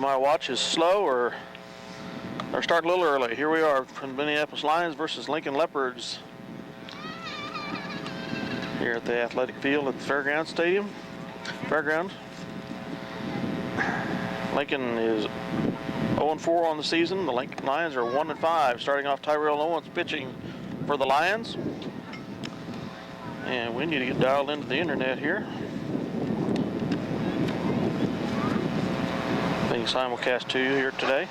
my watch is slow or they're starting a little early. Here we are from Minneapolis Lions versus Lincoln Leopards here at the athletic field at the Fairgrounds Stadium. Lincoln is 0-4 on the season. The Lincoln Lions are 1-5. Starting off, Tyrell Owens pitching for the Lions. And we need to get dialed into the internet here. Being simulcast to you here today.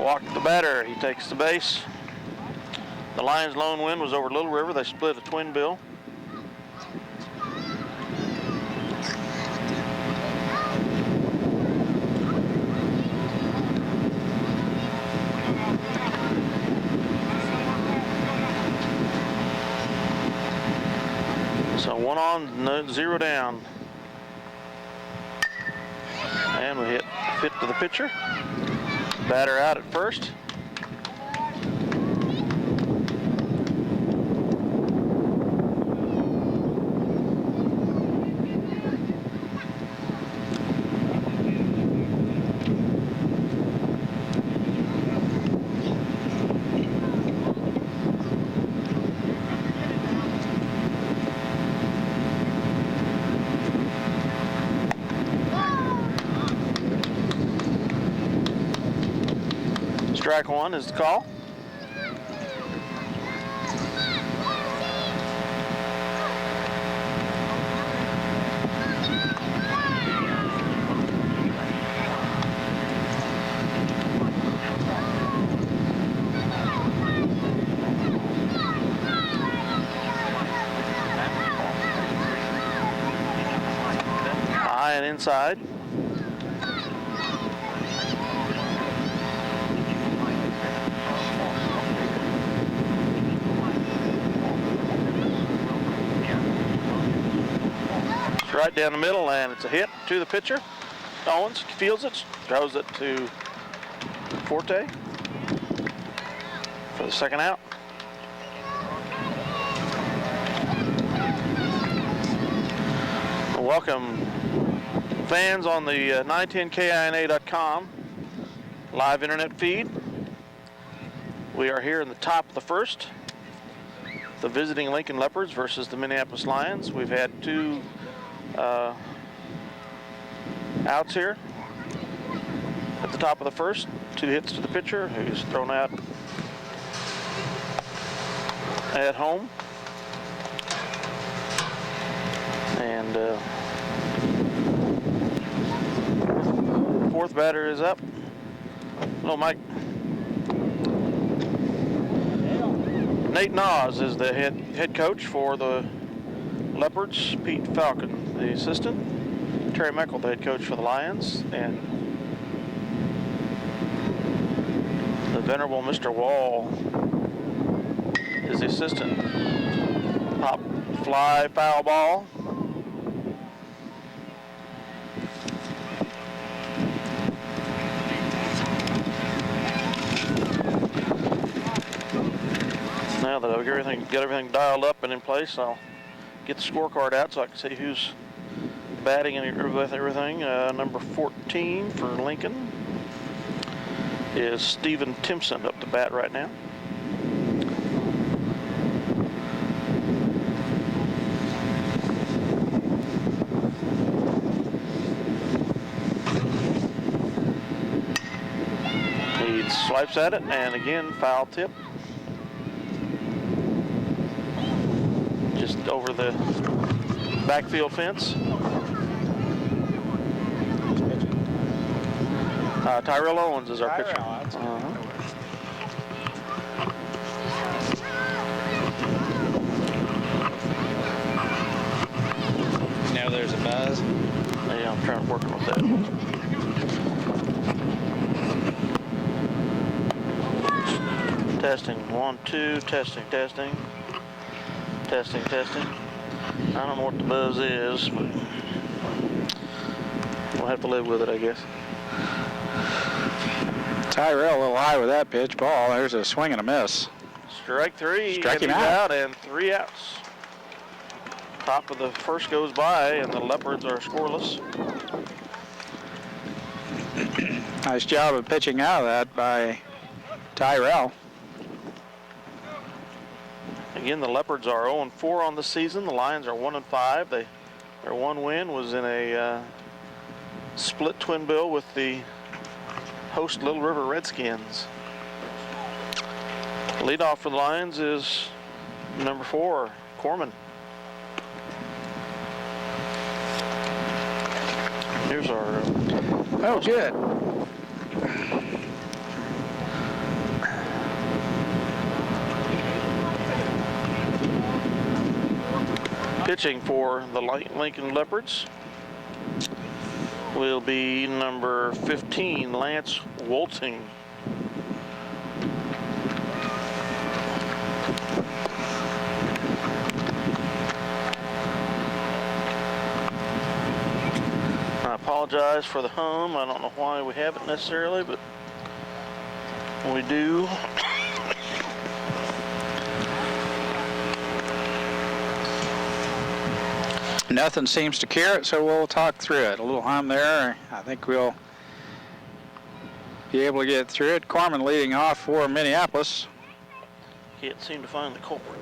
Walk to the batter. He takes the base. The Lions' lone win was over Little River. They split a twin bill. So 1 on, 0 down. And we hit to the pitcher. Batter out at first. Strike one is the call. High and inside. Right down the middle, and it's a hit to the pitcher. Owens fields it, throws it to Forte for the second out. Welcome fans on the 910kina.com live internet feed. We are here in the top of the first. The visiting Lincoln Leopards versus the Minneapolis Lions. We've had two outs here at the top of the first. 2 hits to the pitcher, who's thrown out at home. And fourth batter is up. Hello, Mike. Nate Nas is the head coach for the Leopards. Pete Falcon, the assistant. Terry Meckel, the head coach for the Lions. And the venerable Mr. Wall is the assistant. Pop fly, foul ball. Now that I've got everything dialed up and in place, I'll get the scorecard out so I can see who's batting and with everything. Number 14 for Lincoln is Stephen Timpson up to bat right now. He swipes at it, and again, foul tip. Just over the backfield fence. Tyrell Owens is our pitcher. Now there's a buzz. Yeah, I'm trying to work with that. Testing, 1, 2, testing. Testing. I don't know what the buzz is, but we'll have to live with it, I guess. Tyrell a little high with that pitch ball. There's a swing and a miss. Strike three. Strike him and he's out. and 3 outs. Top of the first goes by, and the Leopards are scoreless. Nice job of pitching out of that by Tyrell. Again, the Leopards are 0-4 on the season. The Lions are 1-5. Their one win was in a split twin bill with the host Little River Redskins. Leadoff for the Lions is number 4, Corman. Here's our... Oh, good. Pitching for the Lincoln Leopards will be number 15, Lance Wolting. I apologize for the hum. I don't know why we have it necessarily, but we do. Nothing seems to cure it, so we'll talk through it. A little hum there. I think we'll be able to get through it. Corman leading off for Minneapolis. Can't seem to find the culprit.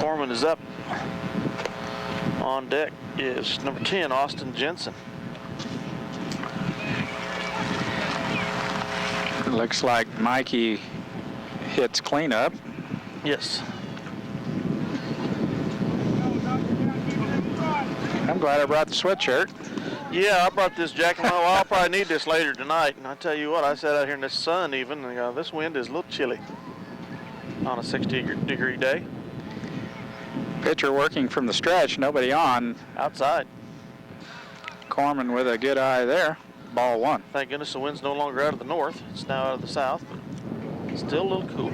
Corman is up. On deck is number 10, Austin Jensen. Looks like Mikey hits cleanup. Yes. I'm glad I brought the sweatshirt. Yeah, I brought this jacket. Well, I'll probably need this later tonight. And I tell you what, I sat out here in the sun even. And, this wind is a little chilly on a 60-degree day. Pitcher working from the stretch, nobody on. Outside. Corman with a good eye there. Ball 1. Thank goodness the wind's no longer out of the north. It's now out of the south, but it's still a little cool.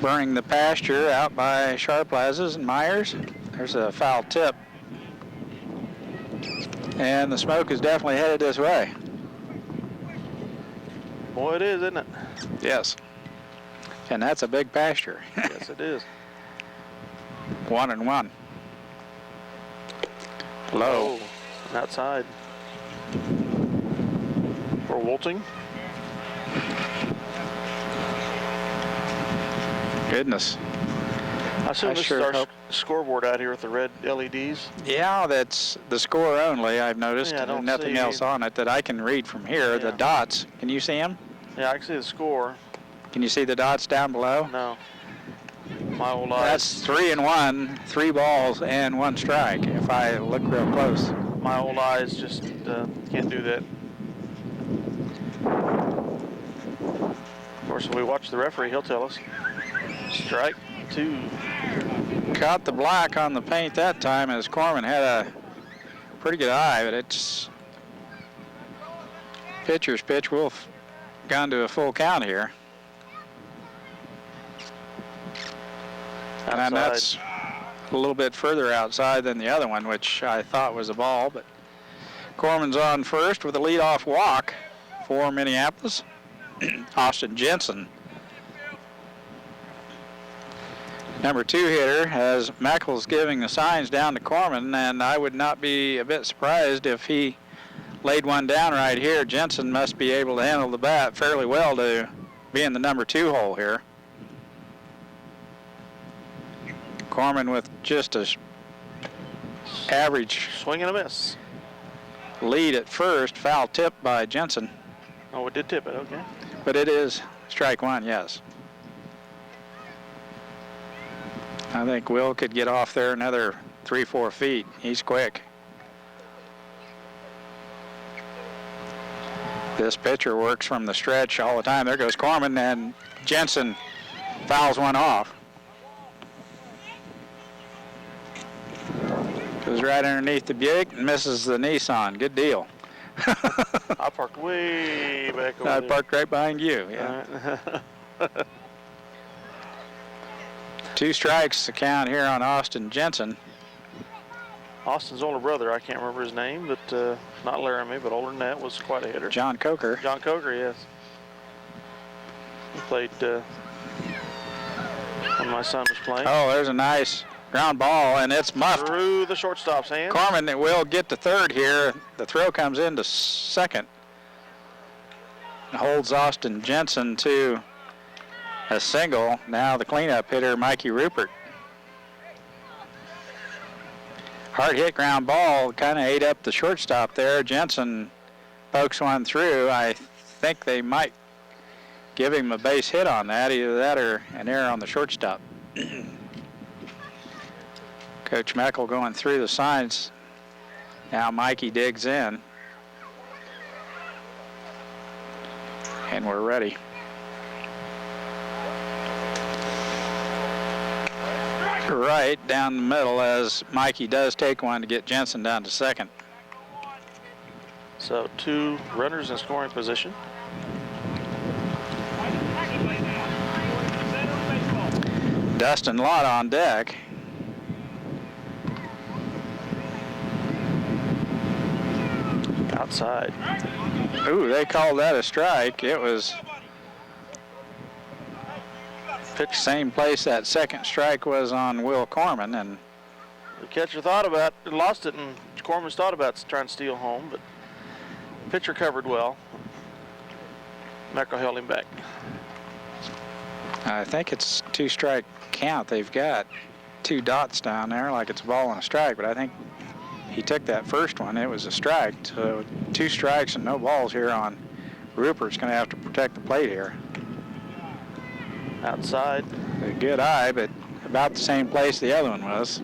Burning the pasture out by Sharplazes and Myers. There's a foul tip. And the smoke is definitely headed this way. Boy, it is, isn't it? Yes. And that's a big pasture. Yes, it is. 1-1. Low. Oh, outside. For Wolting. Goodness. I assume this sure is our hope. scoreboard out here with the red LEDs. Yeah, that's the score only, I've noticed. Yeah, I don't nothing see- else on it that I can read from here. The Yeah. dots. Can you see them? Yeah, I can see the score. Can you see the dots down below? No. My old eyes. That's 3-1, 3 balls and 1 strike, if I look real close. My old eyes just can't do that. Of course, if we watch the referee, he'll tell us. Strike 2. Caught the black on the paint that time as Corman had a pretty good eye, but it's pitcher's pitch. We'll gone to a full count here. And that's a little bit further outside than the other one, which I thought was a ball, but Corman's on first with a leadoff walk for Minneapolis. Austin Jensen. Number 2 hitter, as Meckles giving the signs down to Corman, and I would not be a bit surprised if he laid one down right here. Jensen must be able to handle the bat fairly well to be in the number 2 hole here. Corman with just a average swing and a miss. Lead at first, foul tip by Jensen. Oh, it did tip it, okay. But it is strike 1, yes. I think Will could get off there another 3-4 feet. He's quick. This pitcher works from the stretch all the time. There goes Corman, and Jensen fouls one off. Goes right underneath the Buick and misses the Nissan. Good deal. I parked way back over I there. parked right behind you, yeah. Right. 2 strikes to count here on Austin Jensen. Austin's older brother, I can't remember his name, but not Laramie, but older than that, was quite a hitter. John Coker. John Coker, yes. He played when my son was playing. Oh, there's a nice ground ball, and it's muffed. Through the shortstop's hand. Corman will get to third here. The throw comes into second. Holds Austin Jensen to a single. Now the cleanup hitter, Mikey Rupert. Hard hit ground ball, kind of ate up the shortstop there. Jensen pokes one through. I think they might give him a base hit on that, either that or an error on the shortstop. Coach Meckel going through the signs. Now Mikey digs in. And we're ready. Right down the middle as Mikey does take one to get Jensen down to second. So 2 runners in scoring position. Dustin Lott on deck. Outside. Ooh, they called that a strike. It was pitched same place that second strike was on Will Corman, and The catcher thought about it, lost it, and Corman's thought about trying to steal home, but pitcher covered well. Meckel held him back. I think it's 2-strike count. They've got 2 dots down there like it's a ball and a strike, but I think he took that first one. It was a strike. So 2 strikes and no balls here on Rupert's going to have to protect the plate here. Outside. A good eye, but about the same place the other one was.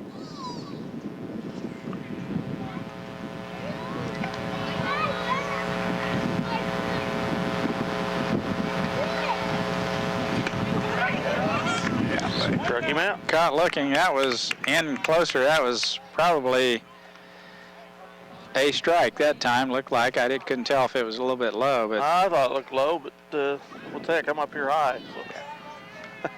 Struck him out. Caught looking. That was in closer. That was probably a strike that time. Looked like couldn't tell if it was a little bit low, but I thought it looked low, but what the heck, I'm up here high. So.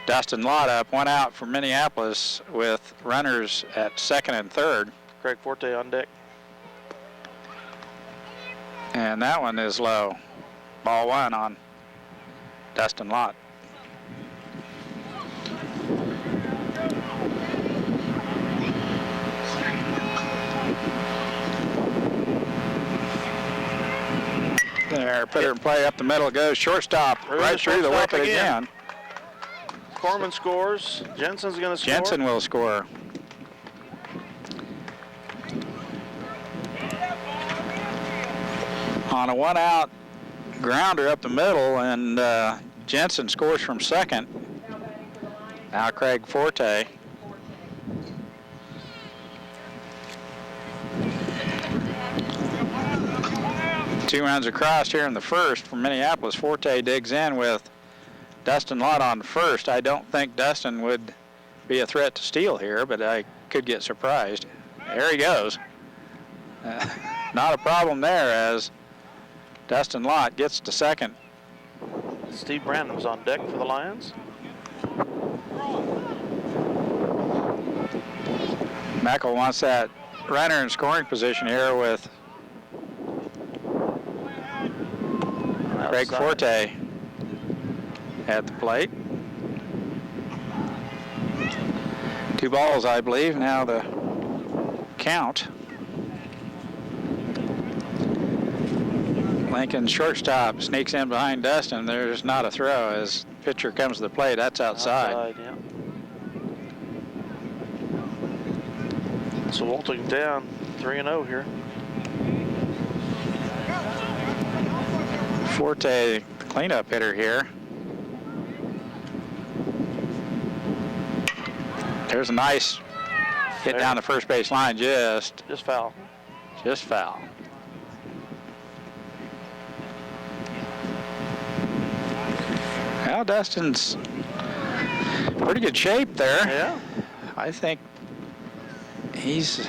Dustin Lott up, 1 out for Minneapolis with runners at second and third. Craig Forte on deck. And that one is low. Ball 1 on Dustin Lott. There, put her in play up the middle, goes shortstop, right through the wicket again. Corman scores. Jensen's going to score. Jensen will score. On a 1-out grounder up the middle, and Jensen scores from second. Now Craig Forte. Two runs across here in the first from Minneapolis. Forte digs in with Dustin Lott on first. I don't think Dustin would be a threat to steal here, but I could get surprised. There he goes. Not a problem there as Dustin Lott gets to second. Steve Brandon's on deck for the Lions. Meckel wants that runner in scoring position here with Craig Forte at the plate. 2 balls, I believe. Now the count. Lincoln shortstop sneaks in behind Dustin. There's not a throw as pitcher comes to the plate. That's outside. Yeah. So Walton down 3-0 here. Forte, the cleanup hitter here. There's a nice hit down the first base line, just foul. Just foul. Well, Dustin's pretty good shape there. Yeah. I think he's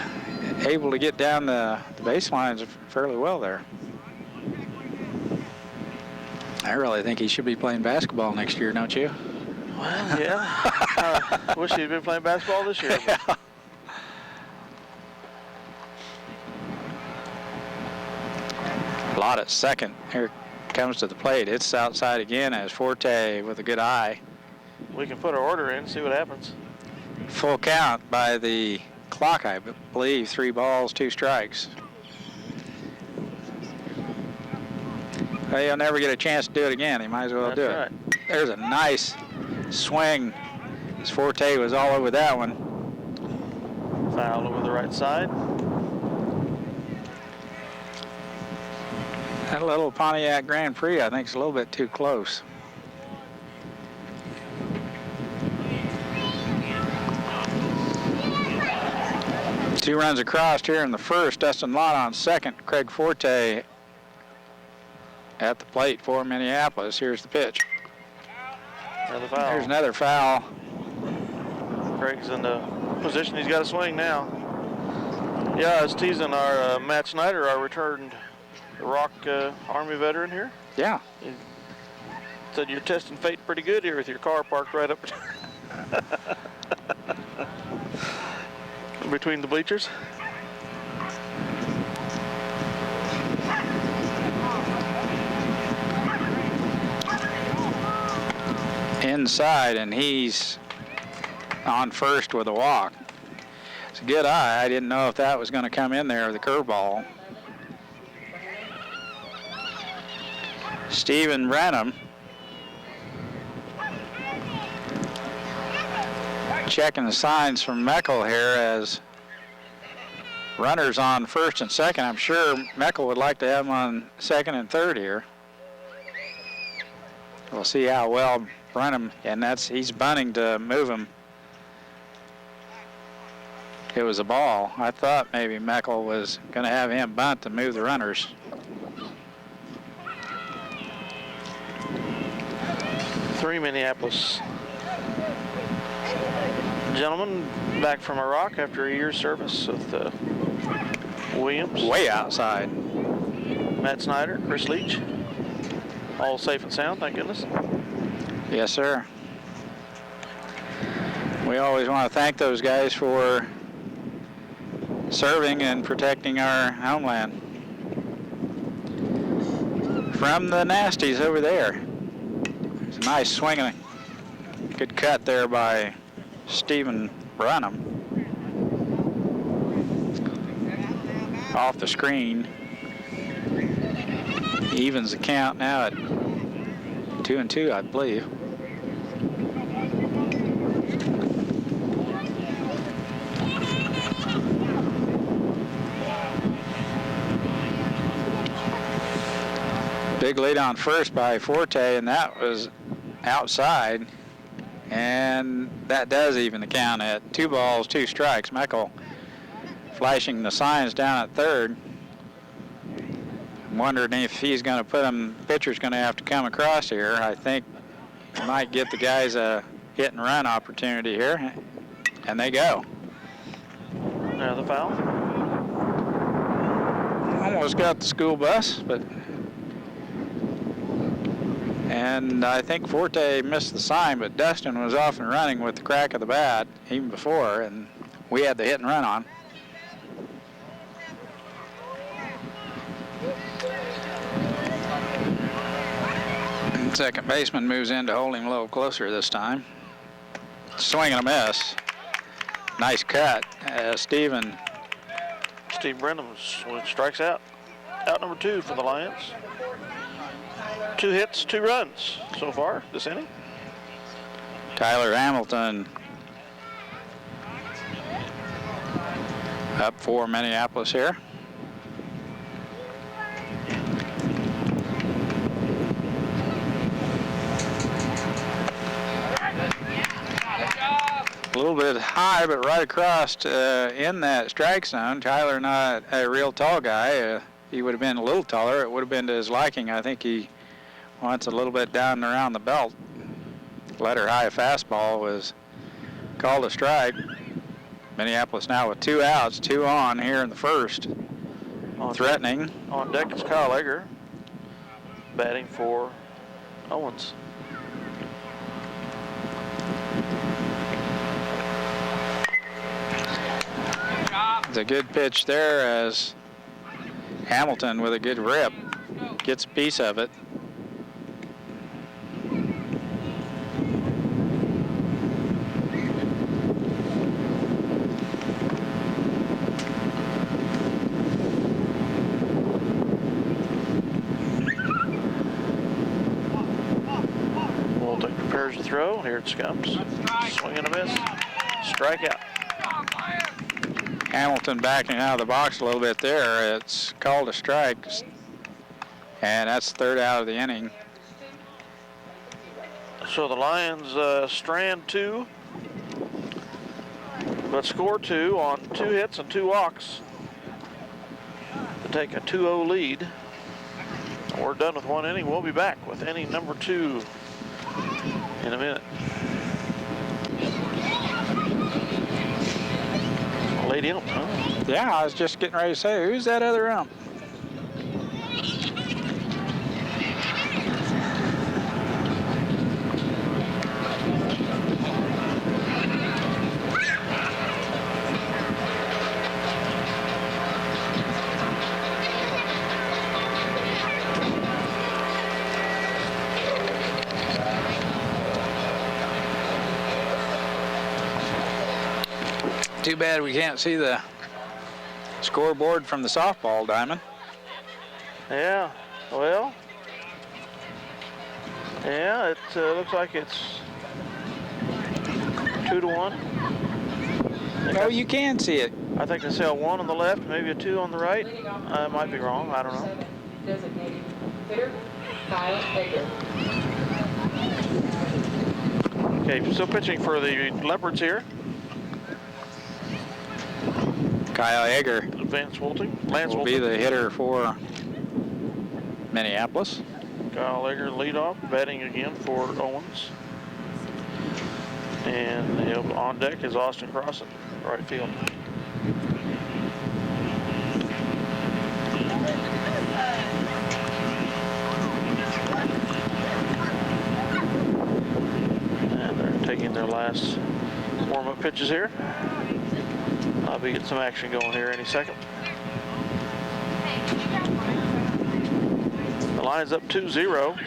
able to get down the baselines fairly well there. I really think he should be playing basketball next year, don't you? Well, yeah. Wish he'd been playing basketball this year. Yeah. Lott at second. Here comes to the plate. It's outside again as Forte with a good eye. We can put our order in and see what happens. Full count by the clock, I believe. 3 balls, 2 strikes. Well, he'll never get a chance to do it again. He might as well do it. There's a nice swing. As Forte was all over that one. Foul over the right side. That little Pontiac Grand Prix, I think, is a little bit too close. Two runs across here in the first. Dustin Lott on second. Craig Forte at the plate for Minneapolis. Here's the pitch. Another foul. There's another foul. Craig's in the position he's got to swing now. Yeah, I was teasing our Matt Snyder, our returned Iraq Army veteran here. Yeah. He said you're testing fate pretty good here with your car parked right up between the bleachers. Inside, and he's on first with a walk. It's a good eye. I didn't know if that was going to come in there with a curveball. Stephen Brenham checking the signs from Meckel here as runners on first and second. I'm sure Meckel would like to have him on second and third here. We'll see how well Brenham, and he's bunting to move him. It was a ball. I thought maybe Meckel was going to have him bunt to move the runners. Three Minneapolis gentlemen back from Iraq after a year's service with Williams. Way outside. Matt Snyder, Chris Leach. All safe and sound, thank goodness. Yes, sir. We always want to thank those guys for serving and protecting our homeland from the nasties over there. There's a nice swing and a good cut there by Stephen Brenham. Off the screen. Evens the count now at 2-2, I believe. Big lead on first by Forte, and that was outside. And that does even the count at 2 balls, 2 strikes. Meckel flashing the signs down at third. I'm wondering if he's going to put him, pitcher's going to have to come across here. I think might get the guys a hit and run opportunity here. And they go. Another foul. Almost got the school bus, but. And I think Forte missed the sign, but Dustin was off and running with the crack of the bat even before, and we had the hit and run on. Second baseman moves in to hold him a little closer this time. Swing and a miss. Nice cut. Steve Brenham strikes out. Out number 2 for the Lions. 2 hits, 2 runs so far this inning. Tyler Hamilton up for Minneapolis here. A little bit high, but right across in that strike zone. Tyler, not a real tall guy. He would have been a little taller. It would have been to his liking. I think he wants a little bit down and around the belt. Letter high fastball was called a strike. Minneapolis now with 2 outs, 2 on here in the first. Threatening. On deck is Kyle Egger, batting for Owens. It's a good pitch there as Hamilton with a good rip gets a piece of it. Woltek prepares to throw. Here it comes. Swing and a miss. Strikeout. Hamilton backing out of the box a little bit there. It's called a strike. And that's the third out of the inning. So the Lions strand 2, but score 2 on 2 hits and 2 walks to take a 2-0 lead. We're done with 1 inning. We'll be back with inning number 2 in a minute. Lady ump, huh? Yeah, I was just getting ready to say, who's that other ump? Too bad we can't see the scoreboard from the softball diamond. Yeah, well, yeah, it looks like it's 2-1. Oh, you can see it. I think I see a 1 on the left, maybe a 2 on the right. I might be wrong, I don't know. Designated hitter, Kyle Hager. Okay, still pitching for the Leopards here. Kyle Egger Lance will Woltek. be the hitter for Minneapolis. Kyle Egger leadoff, batting again for Owens. And on deck is Austin Crossan, right field. And they're taking their last warm-up pitches here. I'll be getting some action going here any second. The line's up 2-0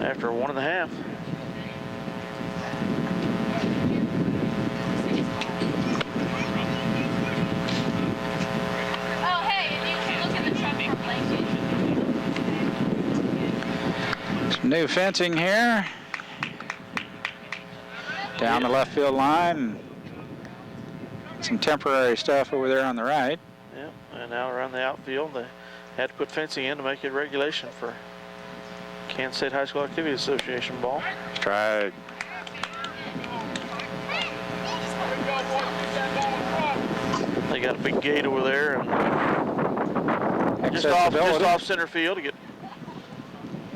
after 1.5. Oh, hey, if you can look in the truck for Some new fencing here. Down the left field line. Some temporary stuff over there on the right. Yeah, and now around the outfield, they had to put fencing in to make it regulation for Kansas State High School Activity Association ball. Let's try it. They got a big gate over there, and just off center field to get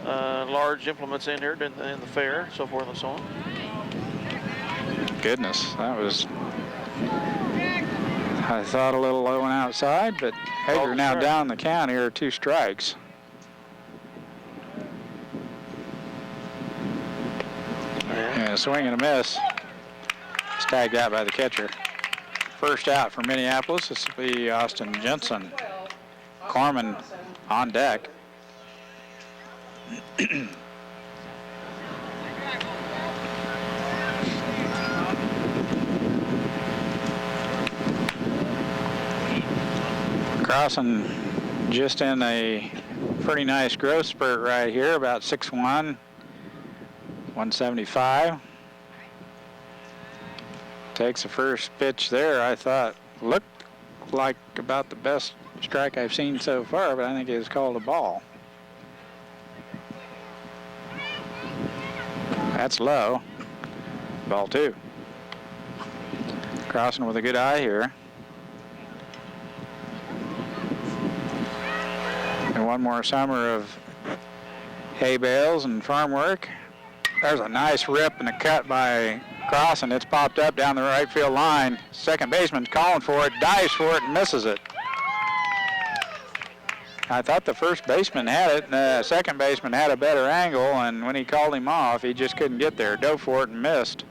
large implements in here in the fair, so forth and so on. Goodness, that was, I thought, a little low and outside, but Hager now down the count here, 2 strikes. And a swing and a miss. It's tagged out by the catcher. First out for Minneapolis. This will be Austin Jensen. Corman on deck. Crossan just in a pretty nice growth spurt right here, about 6'1", 175. Takes the first pitch there. I thought looked like about the best strike I've seen so far, but I think it was called a ball. That's low. Ball 2. Crossan with a good eye here. And one more summer of hay bales and farm work. There's a nice rip and a cut by Crossan. It's popped up down the right field line. Second baseman's calling for it, dives for it, and misses it. I thought the first baseman had it, and the second baseman had a better angle, and when he called him off, he just couldn't get there. Dove for it and missed.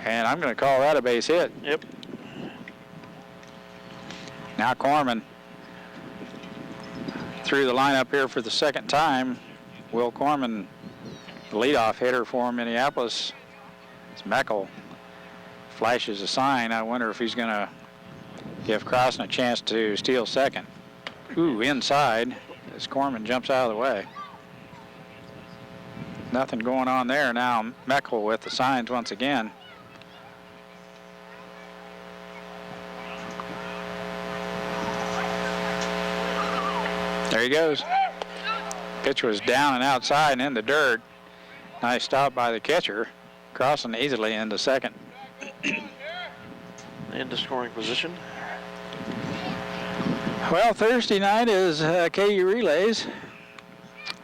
And I'm going to call that a base hit. Yep. Now Corman through the lineup here for the second time. Will Corman, the leadoff hitter for Minneapolis. As Meckel flashes a sign. I wonder if he's going to give Crossan a chance to steal second. Ooh, inside as Corman jumps out of the way. Nothing going on there. Now Meckel with the signs once again. There he goes. Pitch was down and outside and in the dirt. Nice stop by the catcher. Crossing easily into second. Into scoring position. Well, Thursday night is KU relays.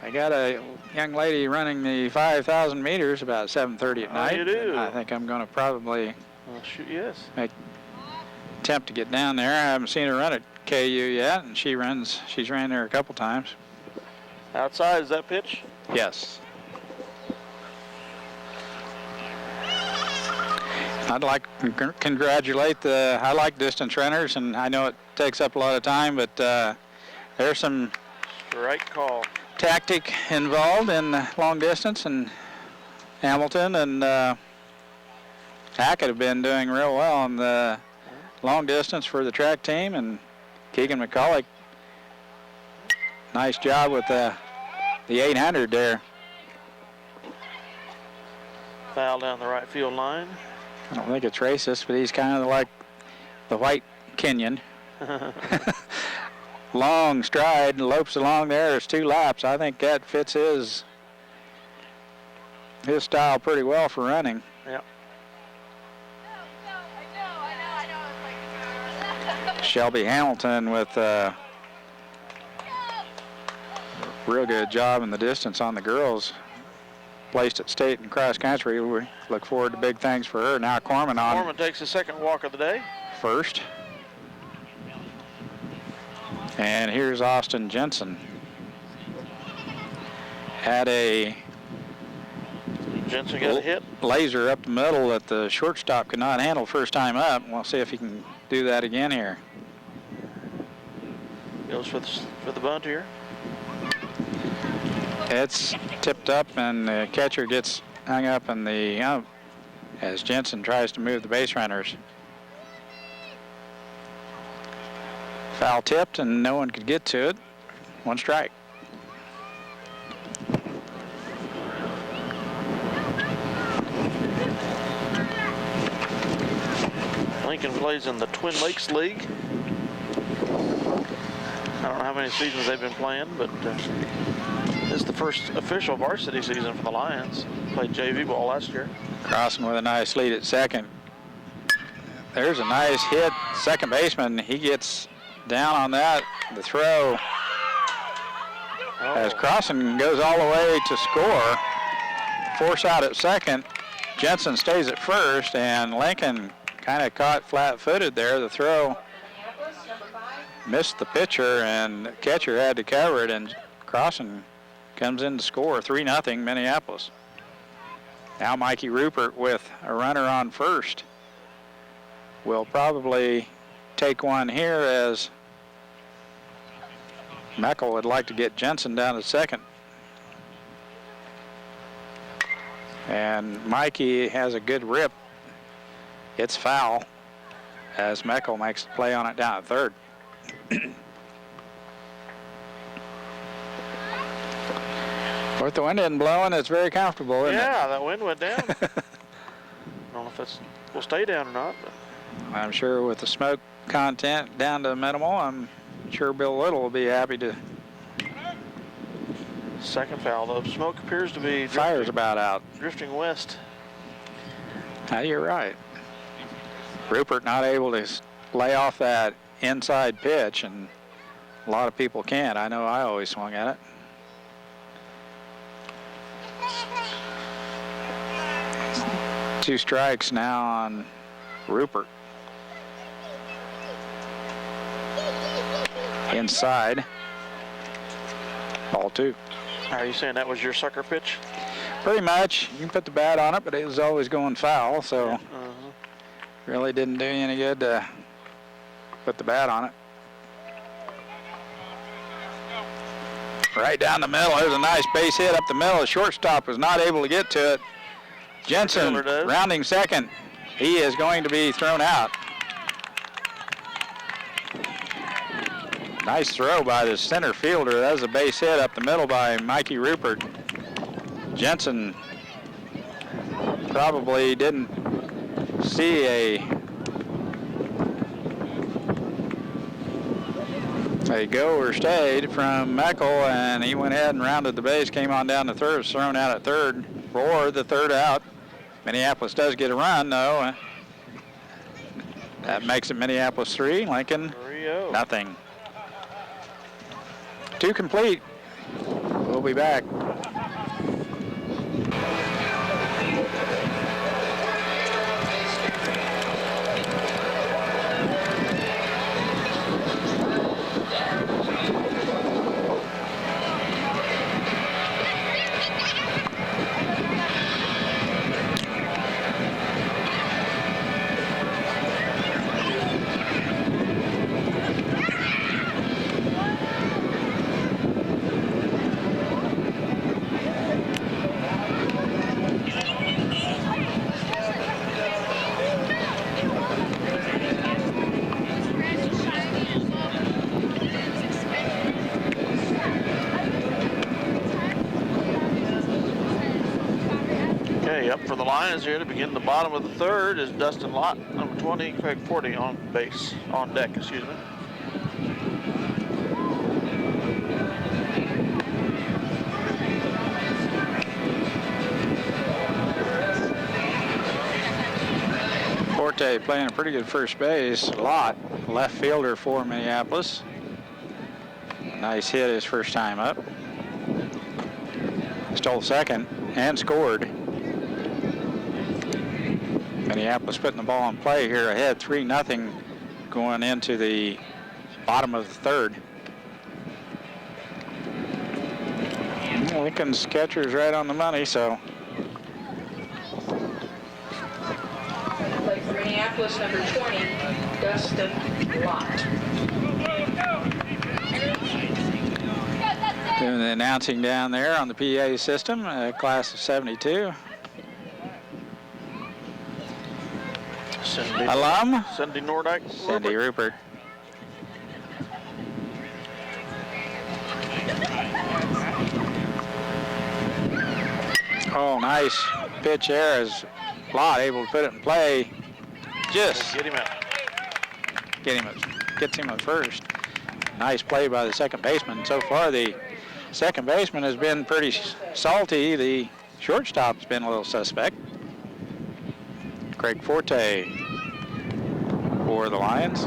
I got a young lady running the 5,000 meters about 7:30 at night. You do? I think I'm going to probably Shoot, yes. attempt to get down there. I haven't seen her run at KU yet, and she's ran there a couple times. Outside, is that pitch? Yes. I'd like to congratulate I like distance runners, and I know it takes up a lot of time, but there's some Strike call. tactic involved in long distance, and Hamilton and Hackett have been doing real well on the long distance for the track team, and Keegan McCulloch, nice job with the 800 there. Foul down the right field line. I don't think it's racist, but he's kind of like the white Kenyan. Long stride, lopes along there. There's 2 laps. I think that fits his style pretty well for running. Yep. Shelby Hamilton with a real good job in the distance on the girls. Placed at state and cross country. We look forward to big things for her. Now Corman on Corman takes the second walk of the day. first. And here's Austin Jensen. Had a Jensen got a hit. laser up the middle that the shortstop could not handle first time up. We'll see if he can do that again here. Goes for the bunt here. It's tipped up, and the catcher gets hung up in the ump as Jensen tries to move the base runners. Foul tipped, and no one could get to it. 1 strike. Lincoln plays in the Twin Lakes League. I don't know how many seasons they've been playing, but this is the first official varsity season for the Lions. Played JV ball last year. Crossing with a nice lead at second. There's a nice hit. Second baseman, he gets down on that. The throw as Crossing goes all the way to score. Force out at second. Jensen stays at first, and Lincoln kind of caught flat-footed there. The throw missed the pitcher, and the catcher had to cover it, and Crossing comes in to score. 3-0 Minneapolis. Now Mikey Rupert with a runner on first will probably take one here as Meckel would like to get Jensen down to second. And Mikey has a good rip. It's foul as Meckel makes the play on it down at third. With the wind isn't blowing, it's very comfortable, isn't it? Yeah, that wind went down. I don't know if it will stay down or not. But I'm sure with the smoke content down to minimal, I'm sure Bill Little will be happy to. second foul, though. Smoke appears to be Fire's about out. drifting west. You're right. Rupert not able to lay off that inside pitch, and a lot of people can't. I know I always swung at it. Two strikes now on Rupert. Inside. Ball 2. Are you saying that was your sucker pitch? Pretty much. You can put the bat on it, but it was always going foul, so really didn't do you any good to put the bat on it. Right down the middle. There's a nice base hit up the middle. The shortstop was not able to get to it. Jensen rounding second. He is going to be thrown out. Nice throw by the center fielder. That was a base hit up the middle by Mikey Rupert. Jensen probably didn't see a go or stayed from Meckel, and he went ahead and rounded the base, came on down to third, was thrown out at third for the third out. Minneapolis does get a run, though. That makes it Minneapolis 3, Lincoln 3-0. nothing. 2 complete. We'll be back. Up for the Lions here to begin the bottom of the third is Dustin Lott, number 20, Craig Forte on deck, excuse me. Forte playing a pretty good first base. Lott, left fielder for Minneapolis. Nice hit his first time up. Stole second and scored. Minneapolis putting the ball in play here ahead, 3-0 going into the bottom of the third. Lincoln's catcher's right on the money, so. Play for Minneapolis, number 20, Dustin Lott. Doing the announcing down there on the PA system, class of 72. Cindy, alum, Cindy Nordyke. Cindy Rupert. Oh, nice pitch there as Lott able to put it in play. Just Get him out. gets him at first. Nice play by the second baseman. So far, the second baseman has been pretty salty. The shortstop's been a little suspect. Craig Forte for the Lions.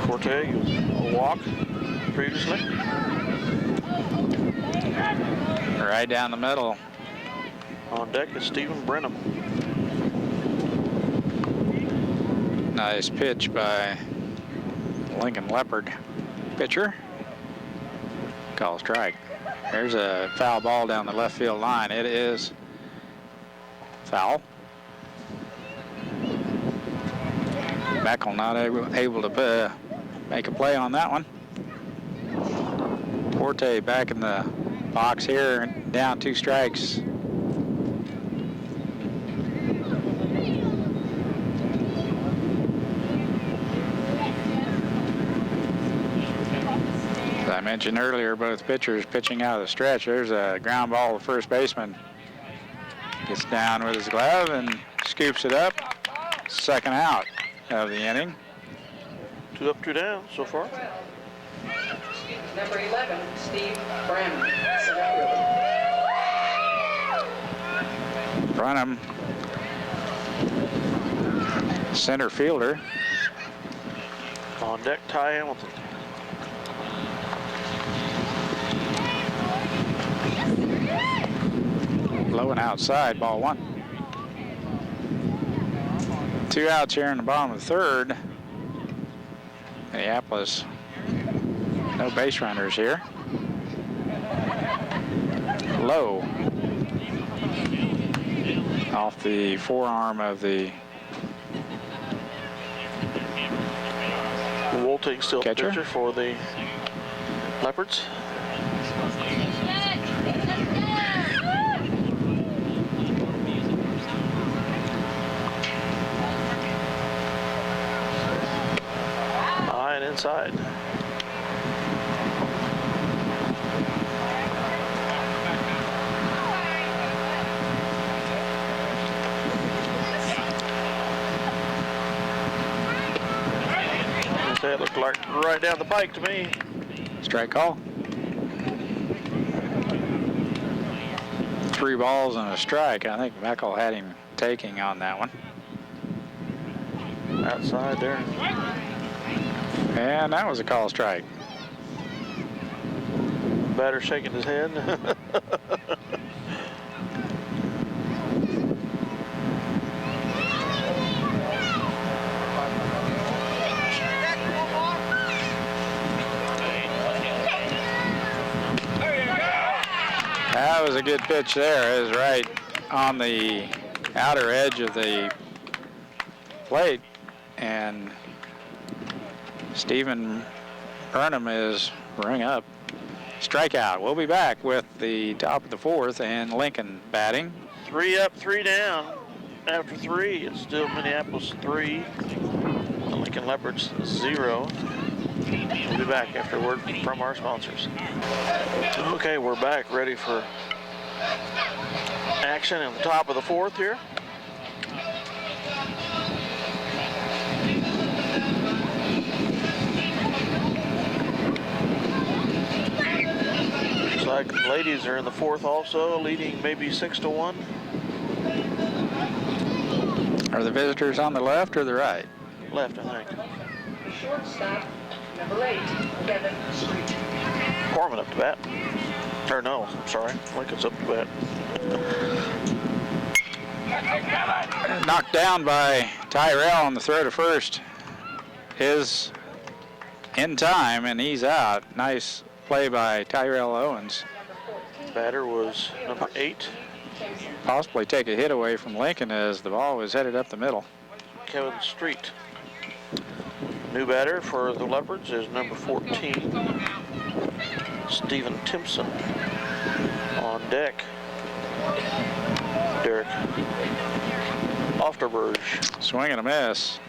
Forte, a walk previously. Right down the middle. On deck is Stephen Brenham. Nice pitch by Lincoln Leopard pitcher. Call strike. There's a foul ball down the left field line. It is foul. Meckel not able to make a play on that one. Forte back in the box here, down 2 strikes. As I mentioned earlier, both pitchers pitching out of the stretch. There's a ground ball to first baseman. Gets down with his glove and scoops it up. Second out of the inning. 2 up, 2 down so far. Number 11, Steve Brenham. Brenham, center fielder. On deck, Ty Hamilton. Low and outside, ball 1. 2 outs here in the bottom of the third. Minneapolis, no base runners here. Low, off the forearm of the Take still Catcher. picture for the Leopards. High and inside. It looked like right down the pike to me. Strike call. 3 balls and a strike. I think Meckel had him taking on that one. Outside there. And that was a call strike. Batter shaking his head. That was a good pitch there. It was right on the outer edge of the plate. And Stephen Burnham is ring up. Strikeout. We'll be back with the top of the 4th and Lincoln batting. 3 up, 3 down. After 3, it's still Minneapolis 3. The Lincoln Leopards 0. We'll be back after a word from our sponsors. Okay, we're back ready for action in the top of the 4th here. Looks like the ladies are in the 4th also, leading maybe 6-1. Are the visitors on the left or the right? Left, I think. The shortstop, number 8, Kevin Street. Corman up to bat. Or no, I'm sorry. Lincoln's up to bat. Knocked down by Tyrell on the throw to first. Is in time and he's out. Nice play by Tyrell Owens. Batter was number 8. Possibly take a hit away from Lincoln as the ball was headed up the middle. Kevin Street. New batter for the Leopards is number 14. Stephen Timpson. On deck, Derek Ofterberg. Swing and a miss.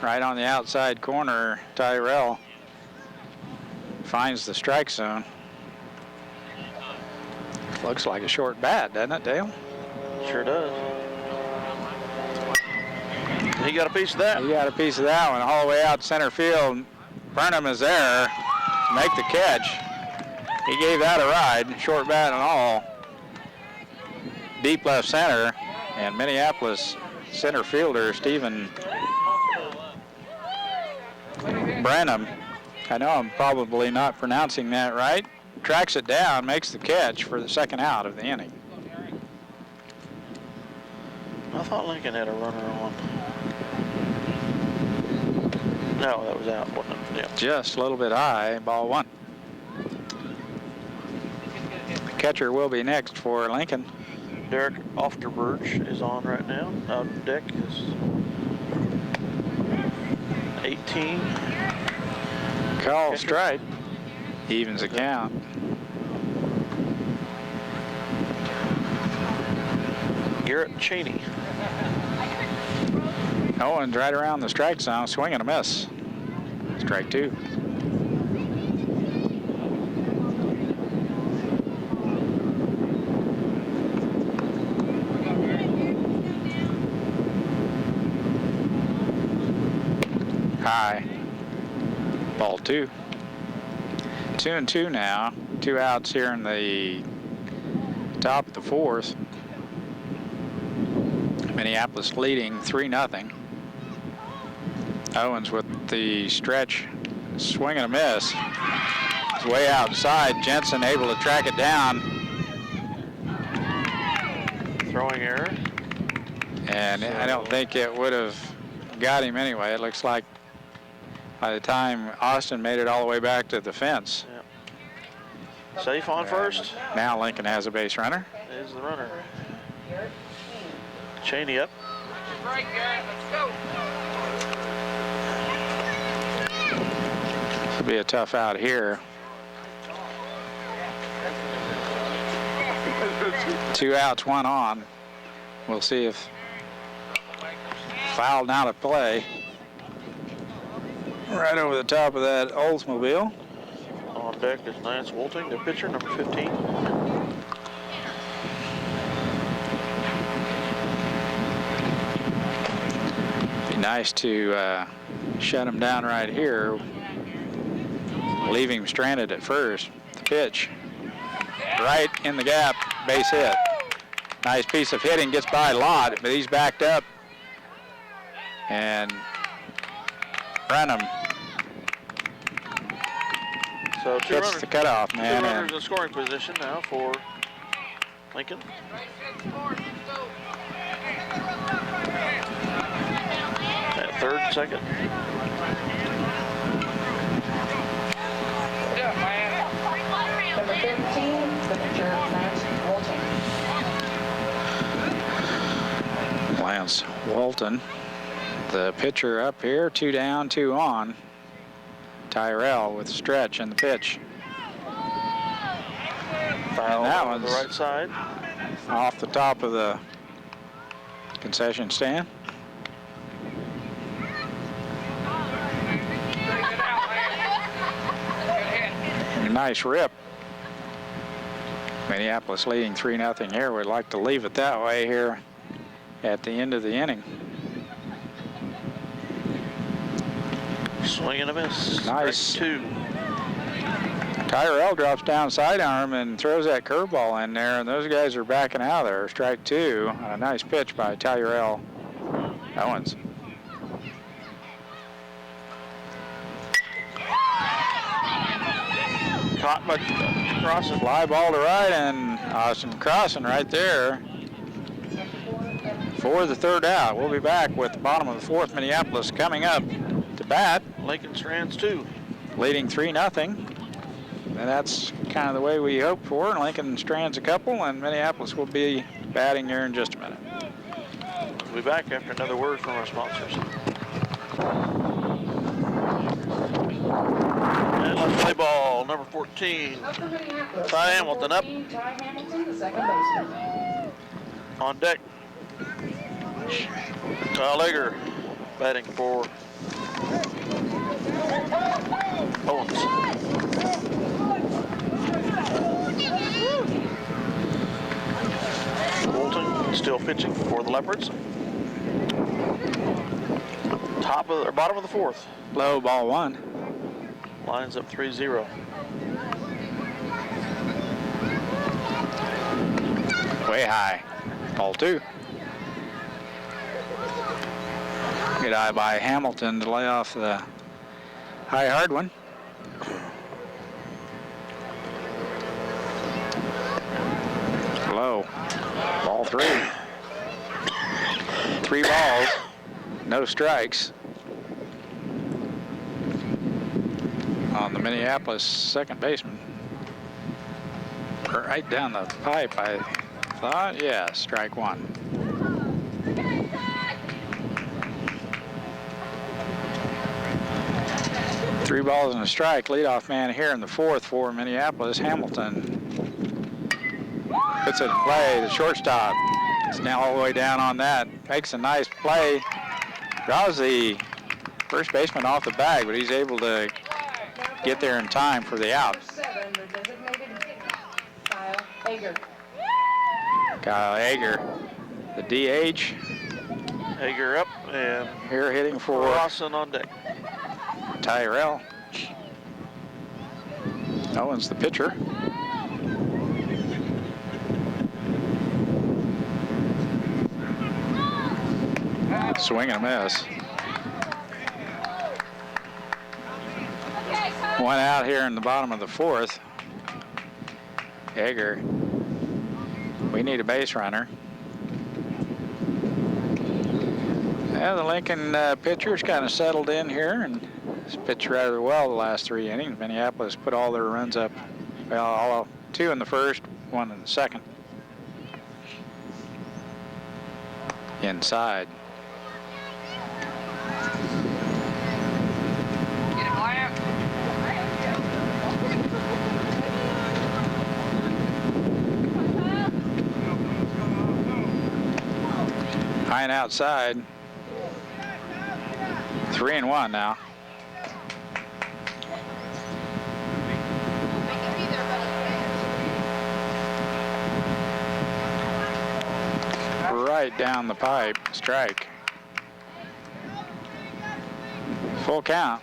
Right on the outside corner, Tyrell finds the strike zone. Looks like a short bat, doesn't it, Dale? Sure does. He got a piece of that. He got a piece of that one all the way out center field. Burnham is there to make the catch. He gave that a ride, short bat and all. Deep left center, and Minneapolis center fielder Stephen Brenham, I know I'm probably not pronouncing that right, tracks it down, makes the catch for the second out of the inning. I thought Lincoln had a runner on. No, that was out, wasn't it? Yeah. Just a little bit high, ball 1. The catcher will be next for Lincoln. Derek Ofterberg is on right now. Out deck is 18. Call Catcher. strike. Evens the count. Garrett Cheney. Owens right around the strike zone, swing and a miss. Strike 2. High. Ball 2. 2-2 now. 2 outs here in the top of the 4th. Minneapolis leading 3-0. Owens with the stretch, swing and a miss. It's way outside. Jensen able to track it down. Throwing error. And I don't think it would have got him anyway. It looks like by the time Austin made it all the way back to the fence. Yep. Safe on first. Now Lincoln has a base runner. Is the runner. Cheney up. Right, Garrett, let's go. It'll be a tough out here. 2 outs, 1 on. We'll see if fouled out of play. Right over the top of that Oldsmobile. On deck is Lance Wolting, the pitcher, number 15. Be nice to shut him down right here. Leave him stranded at first. The pitch. Right in the gap, base hit. Nice piece of hitting, gets by Lott, but he's backed up. And Brenham So hits the cutoff, man. Two runners in scoring position now for Lincoln. At third and second. Number 13, the pitcher, Lance Wolting. Lance Walton, the pitcher up here, 2 down, 2 on. Tyrell with stretch in the pitch. Foul that on the one's right side. Off the top of the concession stand. Nice rip. Minneapolis leading 3-0 here. We'd like to leave it that way here at the end of the inning. Swing and a miss. Nice. Strike 2. Tyrell drops down sidearm and throws that curveball in there, and those guys are backing out there. Strike 2 on a nice pitch by Tyrell Owens. Caught by Crossan. Fly ball to right, and Austin Crossan right there for the 3rd out. We'll be back with the bottom of the 4th. Minneapolis coming up to bat. Lincoln strands 2. Leading 3-0. And that's kind of the way we hope for. And Lincoln strands a couple, and Minneapolis will be batting here in just a minute. We'll be back after another word from our sponsors. And let's play ball, number 14. Ty Hamilton up. Ty Hamilton, the second baseman. On deck, Kyle Egger batting for Owens. Wolton still pitching for the Leopards. Bottom of the 4th. Low, ball 1. Lines up 3-0. Way high. Ball 2. Good eye by Hamilton to lay off the high hard one. Low. Ball 3. 3 balls. No strikes. On the Minneapolis second baseman. Right down the pipe, I thought. Yeah, strike 1. Three balls and a strike. Leadoff man here in the 4th for Minneapolis. Hamilton puts it in play. The shortstop is now all the way down on that. Makes a nice play. Draws the first baseman off the bag, but he's able to get there in time for the out. Number 7, the designated hitter, Kyle Egger. Kyle Egger, the DH. Egger up and Here hitting for Crossan on deck. Tyrell. Owens, the pitcher. Swing and a miss. One out here in the bottom of the 4th. Egger. We need a base runner. Yeah, the Lincoln pitcher's kind of settled in here and has pitched rather well the last 3 innings. Minneapolis put all their runs up. Well, all 2 in the 1st, 1 in the 2nd. Inside. Line outside. 3-1 now. Right down the pipe, strike. Full count.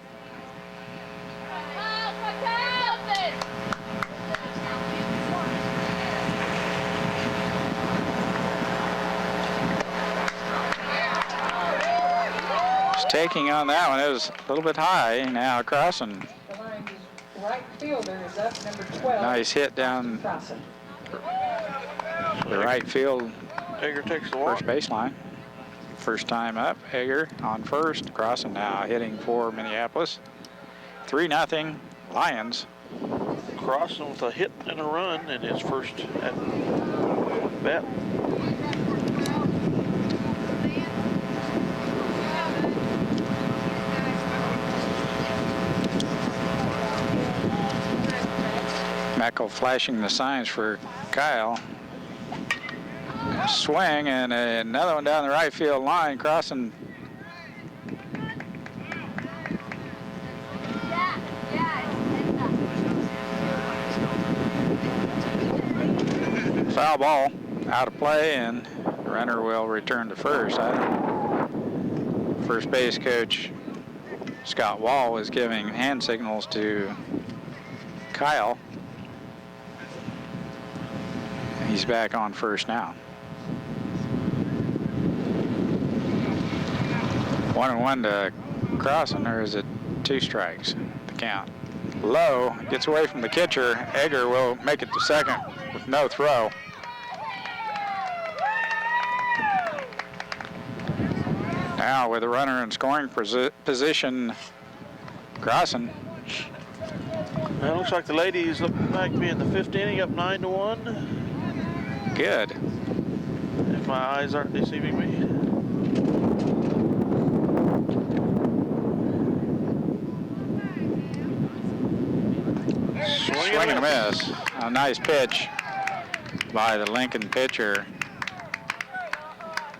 Taking on that one. It was a little bit high. Now crossing. The line's right fielder is up, number 12. Nice hit down Crossing. the right field Egger takes the walk. first baseline. First time up. Egger on first. Crossing now, hitting for Minneapolis. 3-0 Lions. Crossing with a hit and a run in his first at bat. Mackel flashing the signs for Kyle. Swing and another one down the right field line, crossing. Foul ball, out of play, and the runner will return to first. First base coach Scott Wall was giving hand signals to Kyle. He's back on first now. 1-1 to Crossing, or is it 2 strikes? The count. Low gets away from the catcher. Egger will make it to second with no throw. Now with a runner in scoring position, Crossing. It looks like the ladies look like to be in the 5th inning, up 9-1. Good. If my eyes aren't deceiving me. Swing and a miss. A nice pitch by the Lincoln pitcher.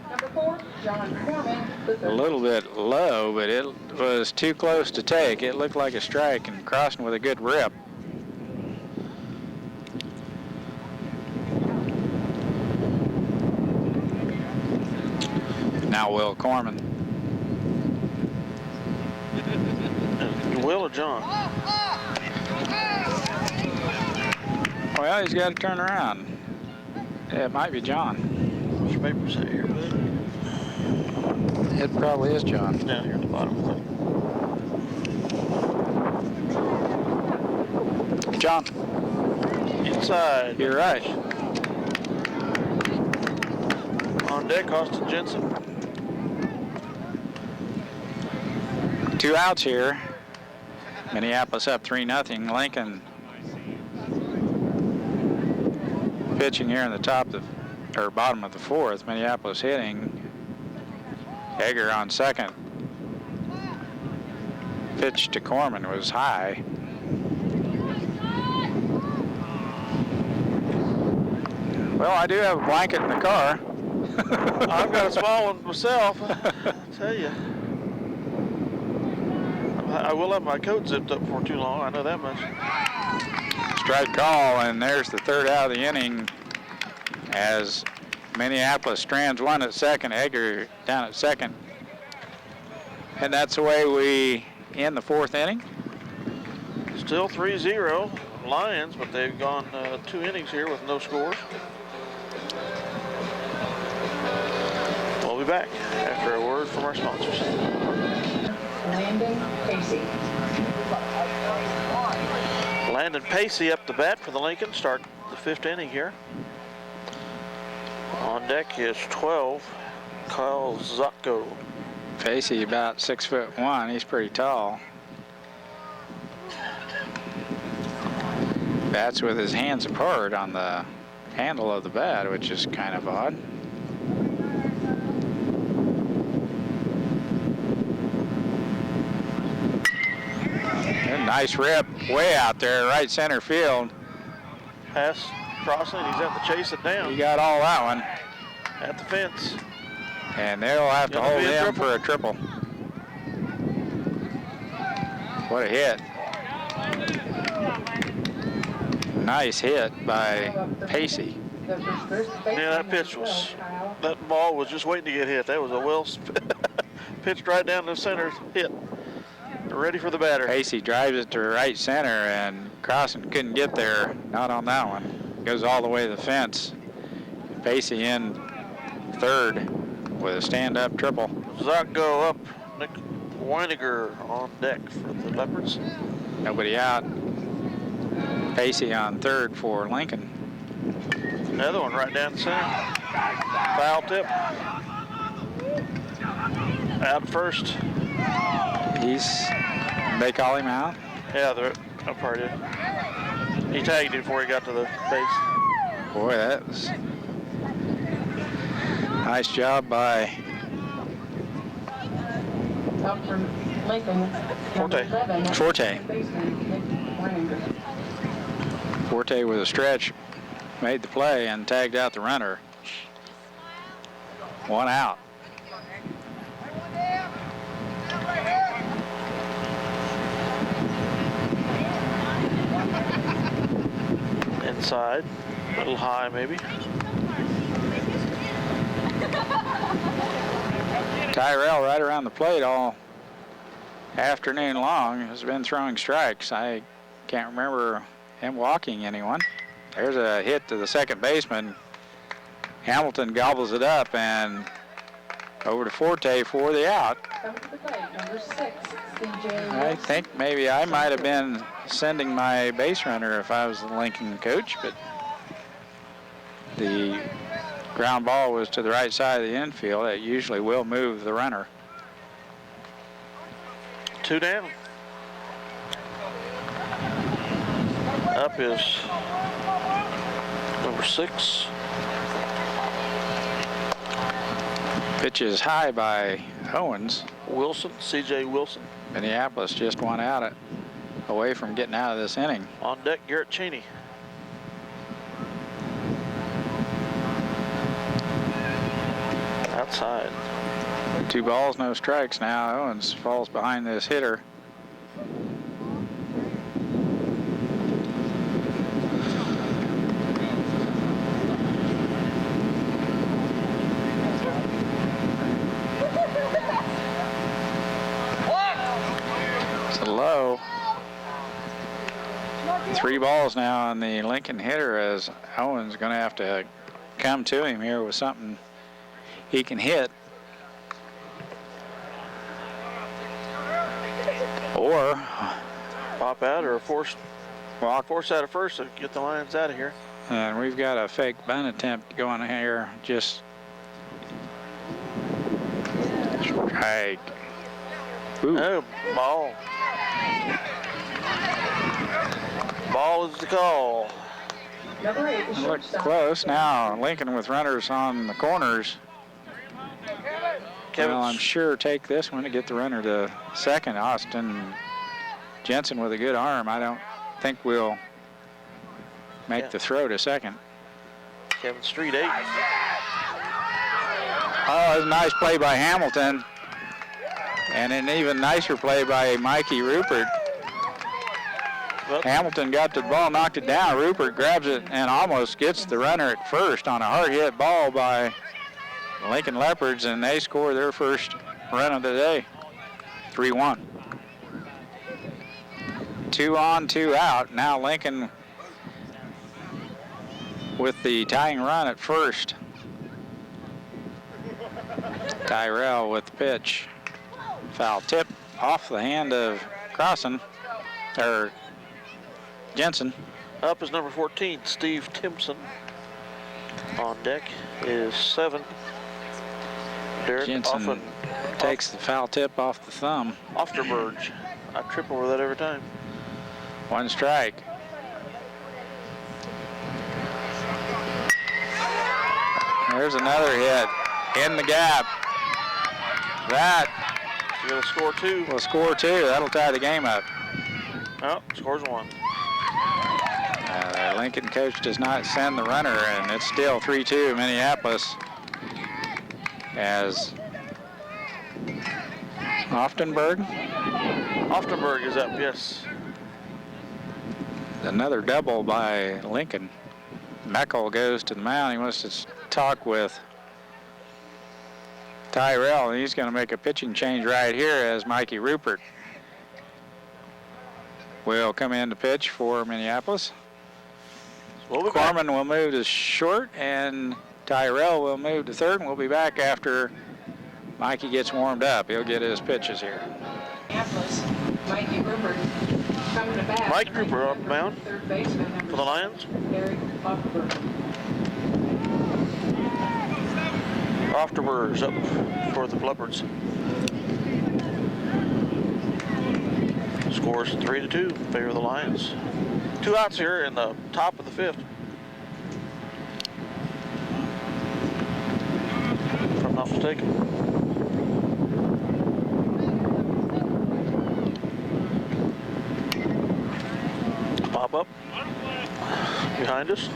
Number 4, John Corman. A little bit low, but it was too close to take. It looked like a strike, and Crossing with a good rip. Now Will Corman. Will or John? Well, he's got to turn around. Yeah, it might be John. What's your paper say here, bud? It probably is John. Down here at the bottom. John. Inside. You're right. On deck, Austin Jensen. 2 outs here. Minneapolis up 3-0. Lincoln pitching here in the bottom of the 4th. Minneapolis hitting. Egger on second. Pitch to Corman was high. Well, I do have a blanket in the car. I've got a small one myself. I tell you. I will have my coat zipped up for too long. I know that much. Strike call, and there's the 3rd out of the inning as Minneapolis strands one at second, Egger down at second. And that's the way we end the 4th inning. Still 3-0 Lions, but they've gone 2 innings here with no scores. We'll be back after a word from our sponsors. Landon Pacey. Landon Pacey up the bat for the Lincoln. Start the 5th inning here. On deck is 12, Kyle Zotko. Pacey about 6'1". He's pretty tall. Bats with his hands apart on the handle of the bat, which is kind of odd. A nice rip way out there, right center field. Pass Crossing, he's at to chase it down. He got all that one. At the fence. And they'll have to Gonna hold be a him triple. for a triple. What a hit. Nice hit by Pacey. Yeah, that ball was just waiting to get hit. That was a well pitched right down the center hit. Ready for the batter. Pacey drives it to right center, and Crossan couldn't get there. Not on that one. Goes all the way to the fence. Pacey in third with a stand-up triple. Zocko up. Nick Weiniger on deck for the Leopards. Nobody out. Pacey on third for Lincoln. Another one right down the center. Foul tip. Out first. They call him out? Yeah, the umpire did. He tagged him before he got to the base. Boy, that was nice job by Up from Lincoln. Forte. Forte. Forte with a stretch made the play and tagged out the runner. One out. Inside, a little high maybe. Tyrell right around the plate all afternoon long has been throwing strikes. I can't remember him walking anyone. There's a hit to the second baseman. Hamilton gobbles it up and over to Forte for the out. Number 6, CJ. I think maybe I might have been sending my base runner if I was the Lincoln coach, but the ground ball was to the right side of the infield. It usually will move the runner. 2 down. Up is number 6. Pitch is high by Owens. Wilson, C.J. Wilson. Minneapolis just one out away from getting out of this inning. On deck, Garrett Cheney. Outside. 2 balls, no strikes now. Owens falls behind this hitter. It's a low. 3 balls now on the Lincoln hitter as Owens going to have to come to him here with something he can hit. Or Pop out or force walk. Force out of first to get the Lions out of here. And we've got a fake bunt attempt going here. Just strike. Ooh. Oh, ball. Ball is the call. Number 8 is Look shortstop. close now. Lincoln with runners on the corners. Kevin, Well, I'm sure take this one to get the runner to second. Austin Jensen with a good arm. I don't think we'll make the throw to second. Kevin Street 8. Oh, it was a nice play by Hamilton. And an even nicer play by Mikey Rupert. Well, Hamilton got to the ball, knocked it down. Rupert grabs it and almost gets the runner at first on a hard hit ball by Lincoln Leopards, and they score their first run of the day. 3-1. 2 on, 2 out. Now Lincoln with the tying run at first. Tyrell with the pitch. Foul tip off the hand of Jensen. up is number 14, Steve Timpson. On deck is 7. Derek Jensen takes the foul tip off the thumb. Ofterberg. I trip over that every time. 1 strike. There's another hit in the gap. That He's going to score 2. will score 2. That'll tie the game up. Oh, scores 1. The Lincoln coach does not send the runner, and it's still 3-2 Minneapolis. as Oftenberg. Oftenberg is up, yes. Another double by Lincoln. Meckel goes to the mound. He wants to talk with Tyrell, and he's going to make a pitching change right here as Mikey Rupert will come in to pitch for Minneapolis. Corman will move to short, and Tyrell will move to third, and we'll be back after Mikey gets warmed up. He'll get his pitches here. Minneapolis, Mikey Rupert coming to bat. Mike Rupert up mound Third baseman for the Lions. Eric Offerberg. Oftenberg's up for the Leopards. Scores 3-2 in favor of the Lions. 2 outs here in the top of the 5th. If I'm not mistaken. Pop up behind us.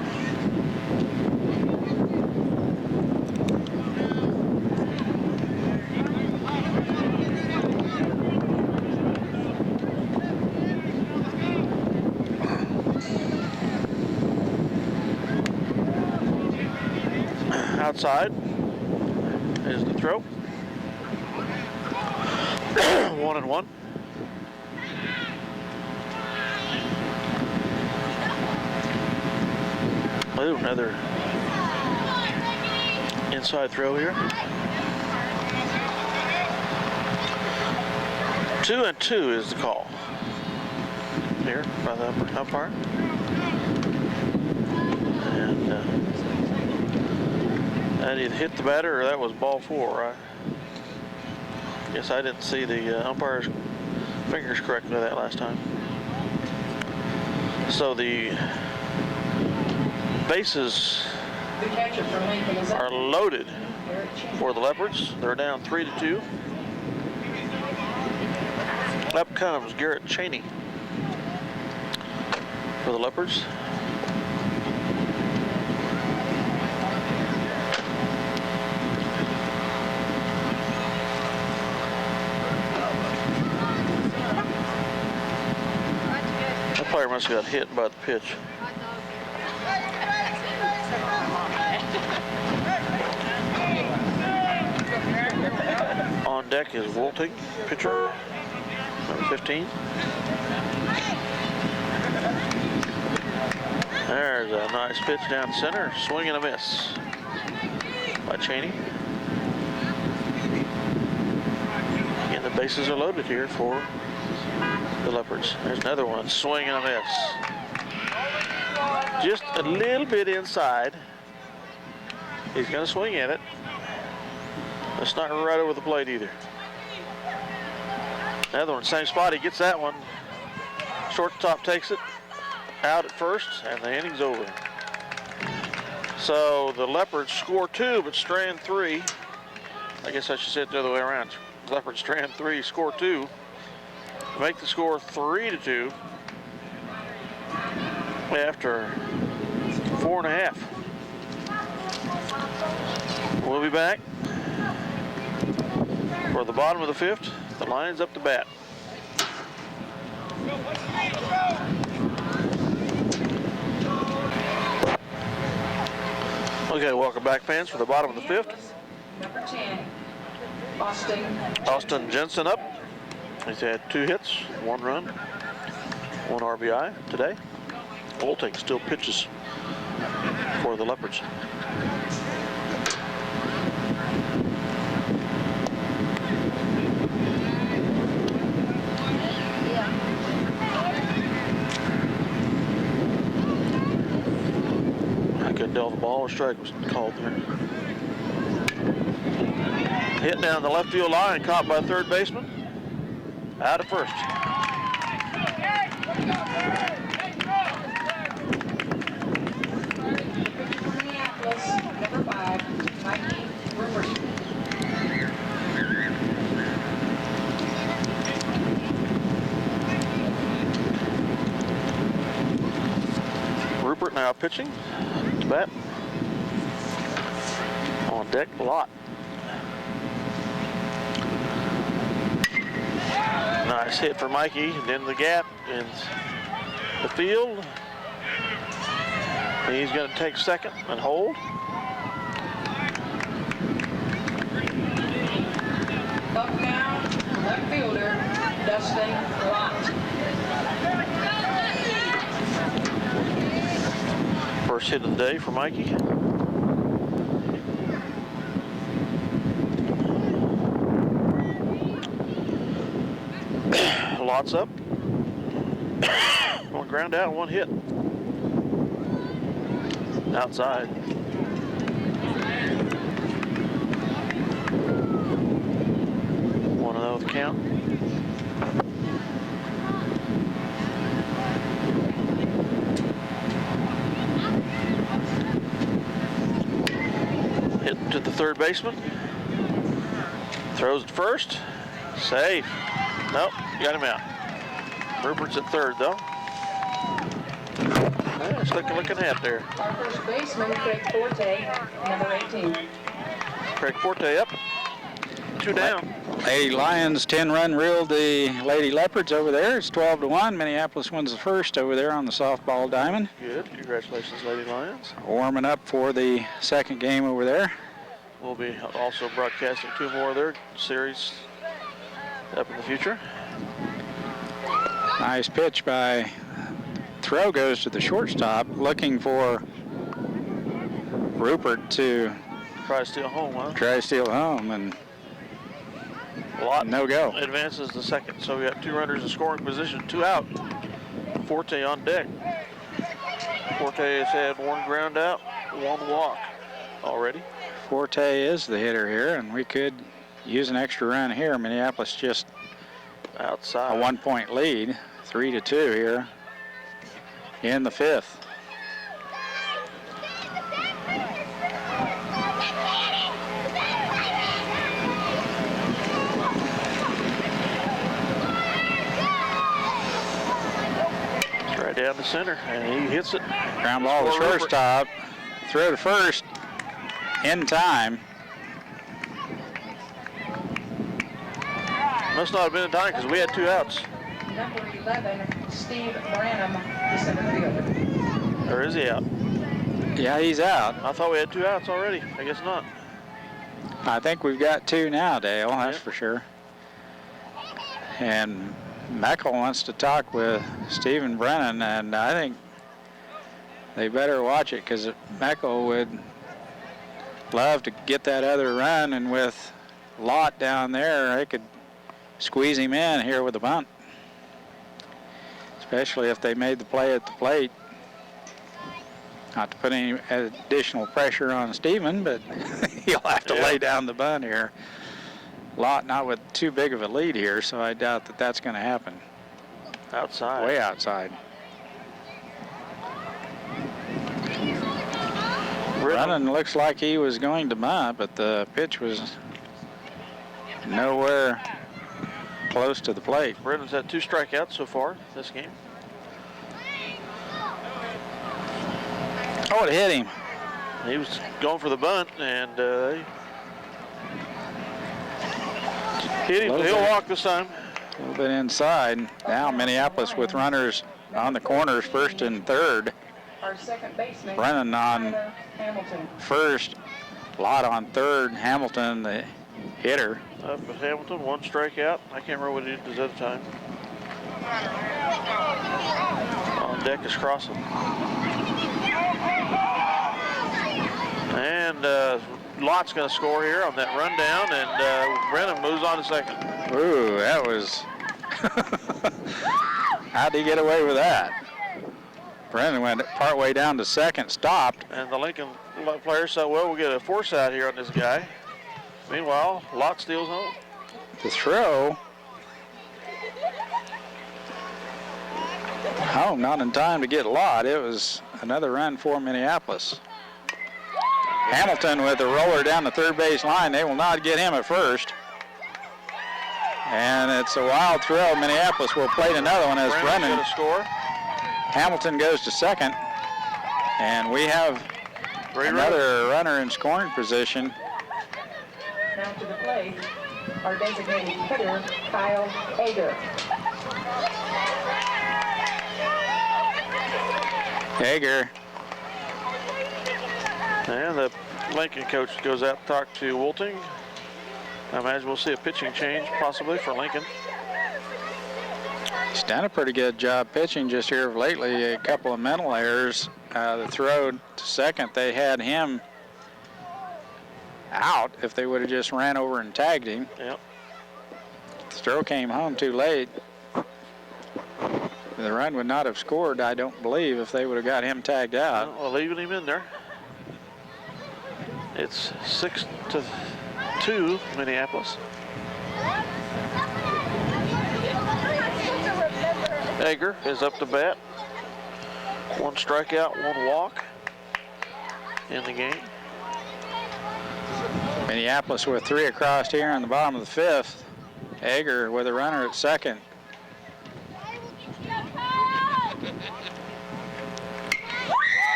Outside is the throw. 1-1. Oh, another inside throw here. 2-2 is the call here by the umpire. And that either hit the batter or that was ball 4. I guess I didn't see the umpire's fingers correctly that last time. So the bases are loaded for the Leopards. They're down 3-2. Up comes Garrett Cheney for the Leopards. That player must have got hit by the pitch. On deck is Wolting, pitcher, number 15. There's a nice pitch down center, swing and a miss by Cheney. Again, the bases are loaded here for the Leopards. There's another one, swing and a miss. Just a little bit inside. He's going to swing at it. It's not right over the plate either. Another one, same spot. He gets that one. Shortstop takes it out at first, and the inning's over. So the Leopards score 2, but strand 3. I guess I should say it the other way around. Leopards strand 3, score 2. Make the score 3-2 after 4.5. We'll be back for the bottom of the 5th. The Lions up to bat. Okay, welcome back, fans, for the bottom of the 5th. Number 10, Austin Jensen up. He's had 2 hits, 1 run, 1 RBI today. Wolting still pitches for the Leopards. I couldn't tell if the ball or strike was called there. Hit down the left field line, caught by third baseman. Out at first. Minneapolis, number 5, Mikey Rupert. Rupert now pitching to bat. On deck, Lott. Nice hit for Mikey, and then the gap in the field. He's going to take second and hold. Up now, left fielder, Dustin Lott. First hit of the day for Mikey. Lots up. One ground out, one hit. Outside. One of those count. Hit to the third baseman. Throws it first. Safe. Nope, got him out. Rupert's at third, though. It's looking at there. Our first baseman, Craig Forte, number 18. Craig Forte up. 2 down. Lady Lions 10-run reeled the Lady Leopards over there. It's 12-1. Minneapolis wins the first over there on the softball diamond. Good. Congratulations, Lady Lions. Warming up for the second game over there. We'll be also broadcasting 2 more of their series up in the future. Nice pitch by throw goes to the shortstop, looking for Rupert to Try to steal home, huh? try to steal home, and Lott no go. advances the second, so we got 2 runners in scoring position, 2 out. Forte on deck. Forte has had 1 ground out, 1 walk already. Forte is the hitter here, and we could use an extra run here. Minneapolis just Outside. a 1-point lead, 3-2 here in the 5th. Right down the center, and he hits it. Ground ball to Score Rupert. shortstop, throw to first in time. Must not have been in time because we had 2 outs. Number 11, Steve Branham, the center fielder. Or is he out? Yeah, he's out. I thought we had 2 outs already. I guess not. I think we've got 2 now, Dale, that's Yep. for sure. And Meckel wants to talk with Stephen Brennan, and I think they better watch it because Meckel would love to get that other run, and with Lott down there, they could squeeze him in here with a bunt. Especially if they made the play at the plate. Not to put any additional pressure on Stephen, but he'll have to lay down the bunt here. Lott not with too big of a lead here, so I doubt that that's going to happen. Outside. Way outside. Brennan looks like he was going to bunt, but the pitch was nowhere close to the plate. Brennan's had 2 strikeouts so far this game. Oh, it hit him. He was going for the bunt, and they hit him. He'll walk this time. A little bit inside. Now Minneapolis with runners on the corners, first and third. Our second baseman, Brennan on Tyler Hamilton. first, Lott on third, Hamilton the hitter. Up with Hamilton, 1 strikeout. I can't remember what he did this other time. On deck is Crossing. And Lott's going to score here on that rundown, and Brennan moves on to second. Ooh, that was... How'd he get away with that? Brennan went partway down to second, stopped. And the Lincoln player said, well, we'll get a force out here on this guy. Meanwhile, Lott steals home. The throw. Home, not in time to get Lott. It was another run for Minneapolis. Hamilton with the roller down the third base line. They will not get him at first. And it's a wild throw. Minneapolis will plate another one as Brennan's Brennan. gonna score. Hamilton goes to second. And we have another runner in scoring position. now to the plate, our designated hitter, Kyle Hager. Hager. And the Lincoln coach goes out to talk to Wolting. I imagine we'll see a pitching change possibly for Lincoln. He's done a pretty good job pitching just here lately. A couple of mental errors. The throw to second, they had him out if they would have just ran over and tagged him. Yep. The throw came home too late. The run would not have scored, I don't believe, if they would have got him tagged out. Well, leaving him in there. It's 6-2 Minneapolis. Hager is up to bat. 1 strikeout, 1 walk in the game. Minneapolis with 3 across here in the bottom of the 5th. Hager with a runner at second.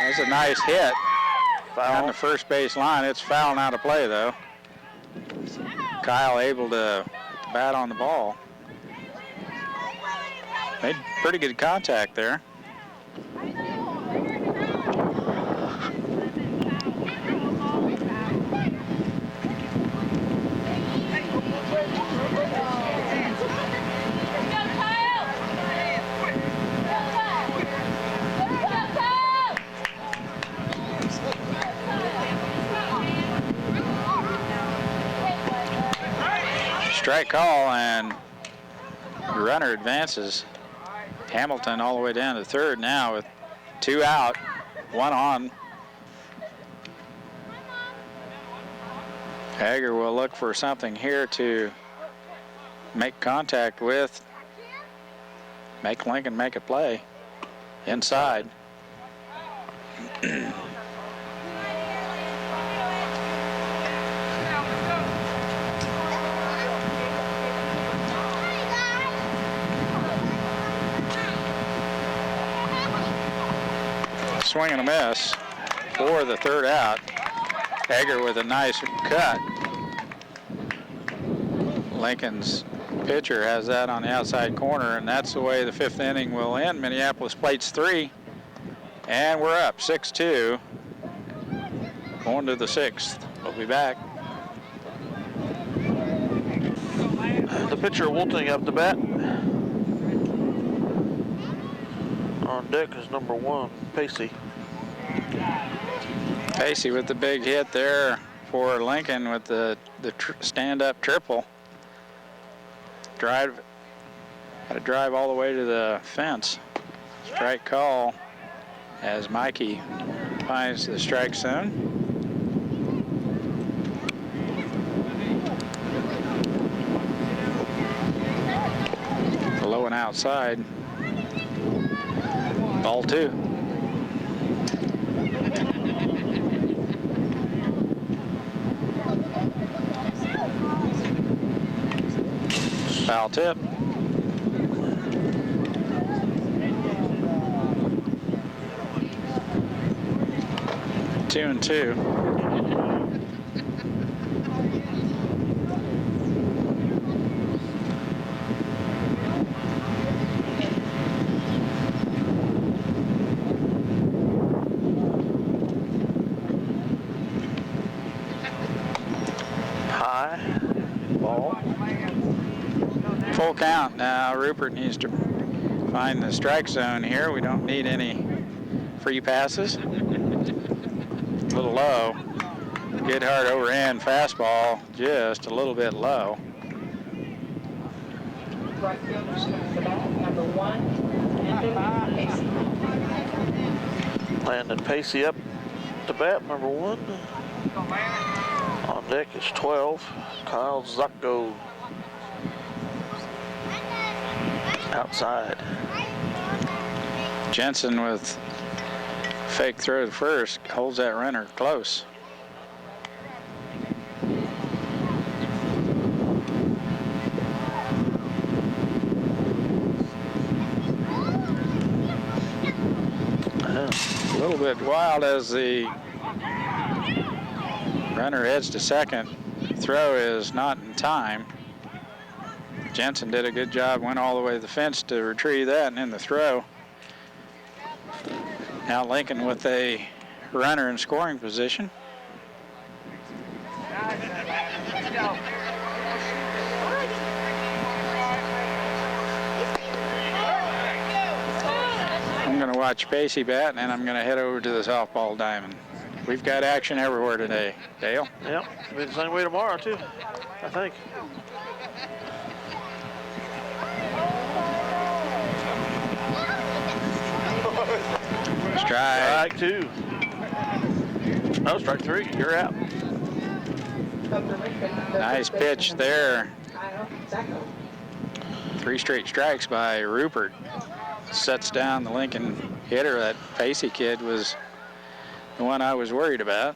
That's a nice hit. Foul. On the first base line. It's fouling out of play though. Kyle able to bat on the ball. Made pretty good contact there. Strike call, and the runner advances. Hamilton all the way down to third now with 2 out, 1 on. Hager will look for something here to make contact with. Make Lincoln make a play inside. Swing and a miss for the 3rd out. Hager with a nice cut. Lincoln's pitcher has that on the outside corner, and that's the way the 5th inning will end. Minneapolis plates 3, and we're up 6-2. Going to the 6th. We'll be back. The pitcher Wolting up to bat. On deck is number 1, Pacey. Pacey with the big hit there for Lincoln with the stand-up triple. Had to drive all the way to the fence. Strike call as Mikey finds the strike zone. Low and outside. Ball 2. Foul tip. Two and 2. High ball. Full count now. Rupert needs to find the strike zone here. We don't need any free passes. A little low. Good hard overhand fastball, just a little bit low. Right fielders coming to bat, number 1, Pacey. Landon Pacey up to bat, number 1. On deck is 12, Kyle Zacco. Outside. Jensen with fake throw to first, holds that runner close. A little bit wild as the runner heads to second. throw is not in time. Jensen did a good job, went all the way to the fence to retrieve that, and in the throw. Now Lincoln with a runner in scoring position. I'm going to watch Pacey bat, and I'm going to head over to the softball diamond. We've got action everywhere today, Dale. Yep, it'll be the same way tomorrow, too, I think. Strike 2. No, strike 3. You're out. Nice pitch there. 3 straight strikes by Rupert. Sets down the Lincoln hitter. That Pacey kid was the one I was worried about.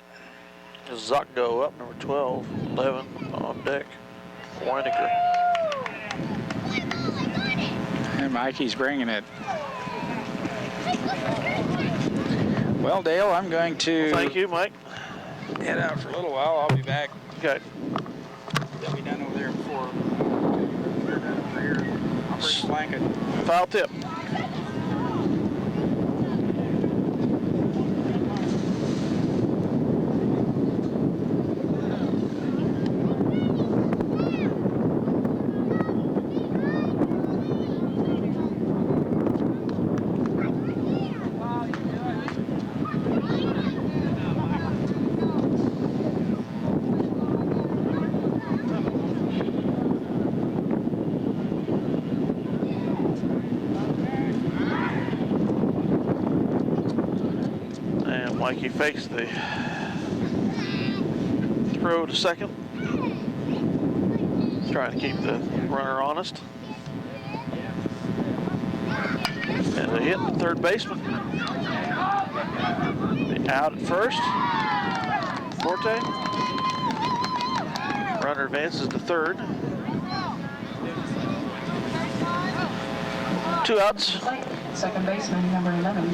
Zuckgo up, number 12, 11 on deck. Weinecker. And Mikey's bringing it. Well, Dale, I'm going to... Well, thank you, Mike. Head out for a little while. I'll be back. Okay. They'll be done over there before they're done over here. I'll bring the blanket. Foul tip. Mikey fakes the throw to second. He's trying to keep the runner honest. And a hit, third baseman. Out at first. Forte. Runner advances to third. 2 outs. Second baseman, number 11.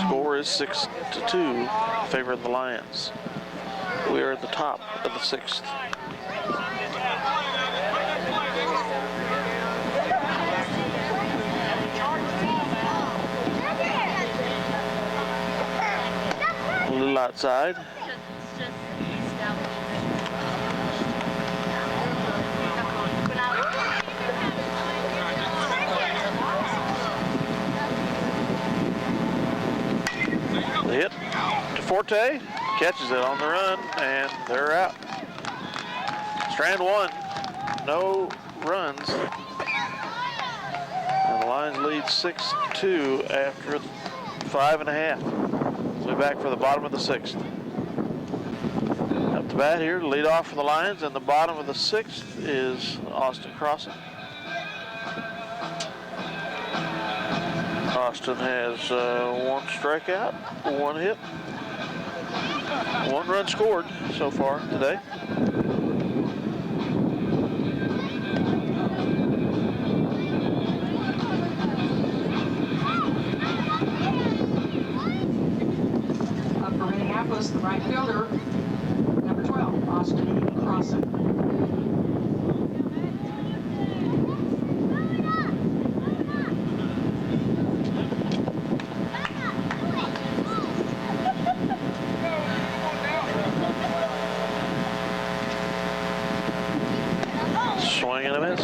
Score is 6-2 in favor of the Lions. We are at the top of the 6th. A little outside. The hit to Forte, catches it on the run, and they're out. Strand 1, no runs. And the Lions lead 6-2 after 5.5. We'll be back for the bottom of the 6th. Up to bat here to lead off for the Lions, and the bottom of the 6th is Austin Crossan. Austin has 1 strikeout, 1 hit, 1 run scored so far today. Up for Minneapolis, the right fielder, number 12, Austin Crossan. Swing and a miss.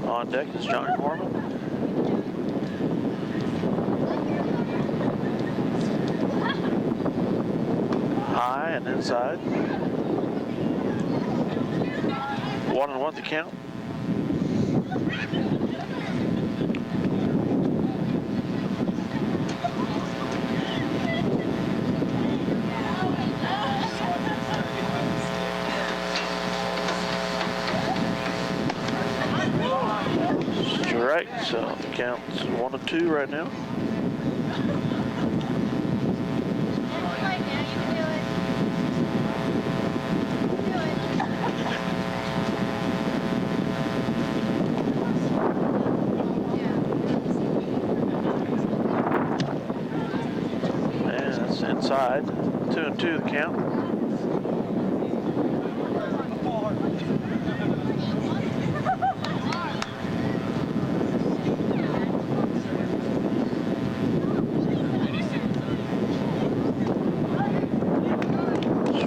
On deck is John Corman. High and inside. 1-1 the count. Right, so the count's 1-2 right now. And inside. 2-2 the count.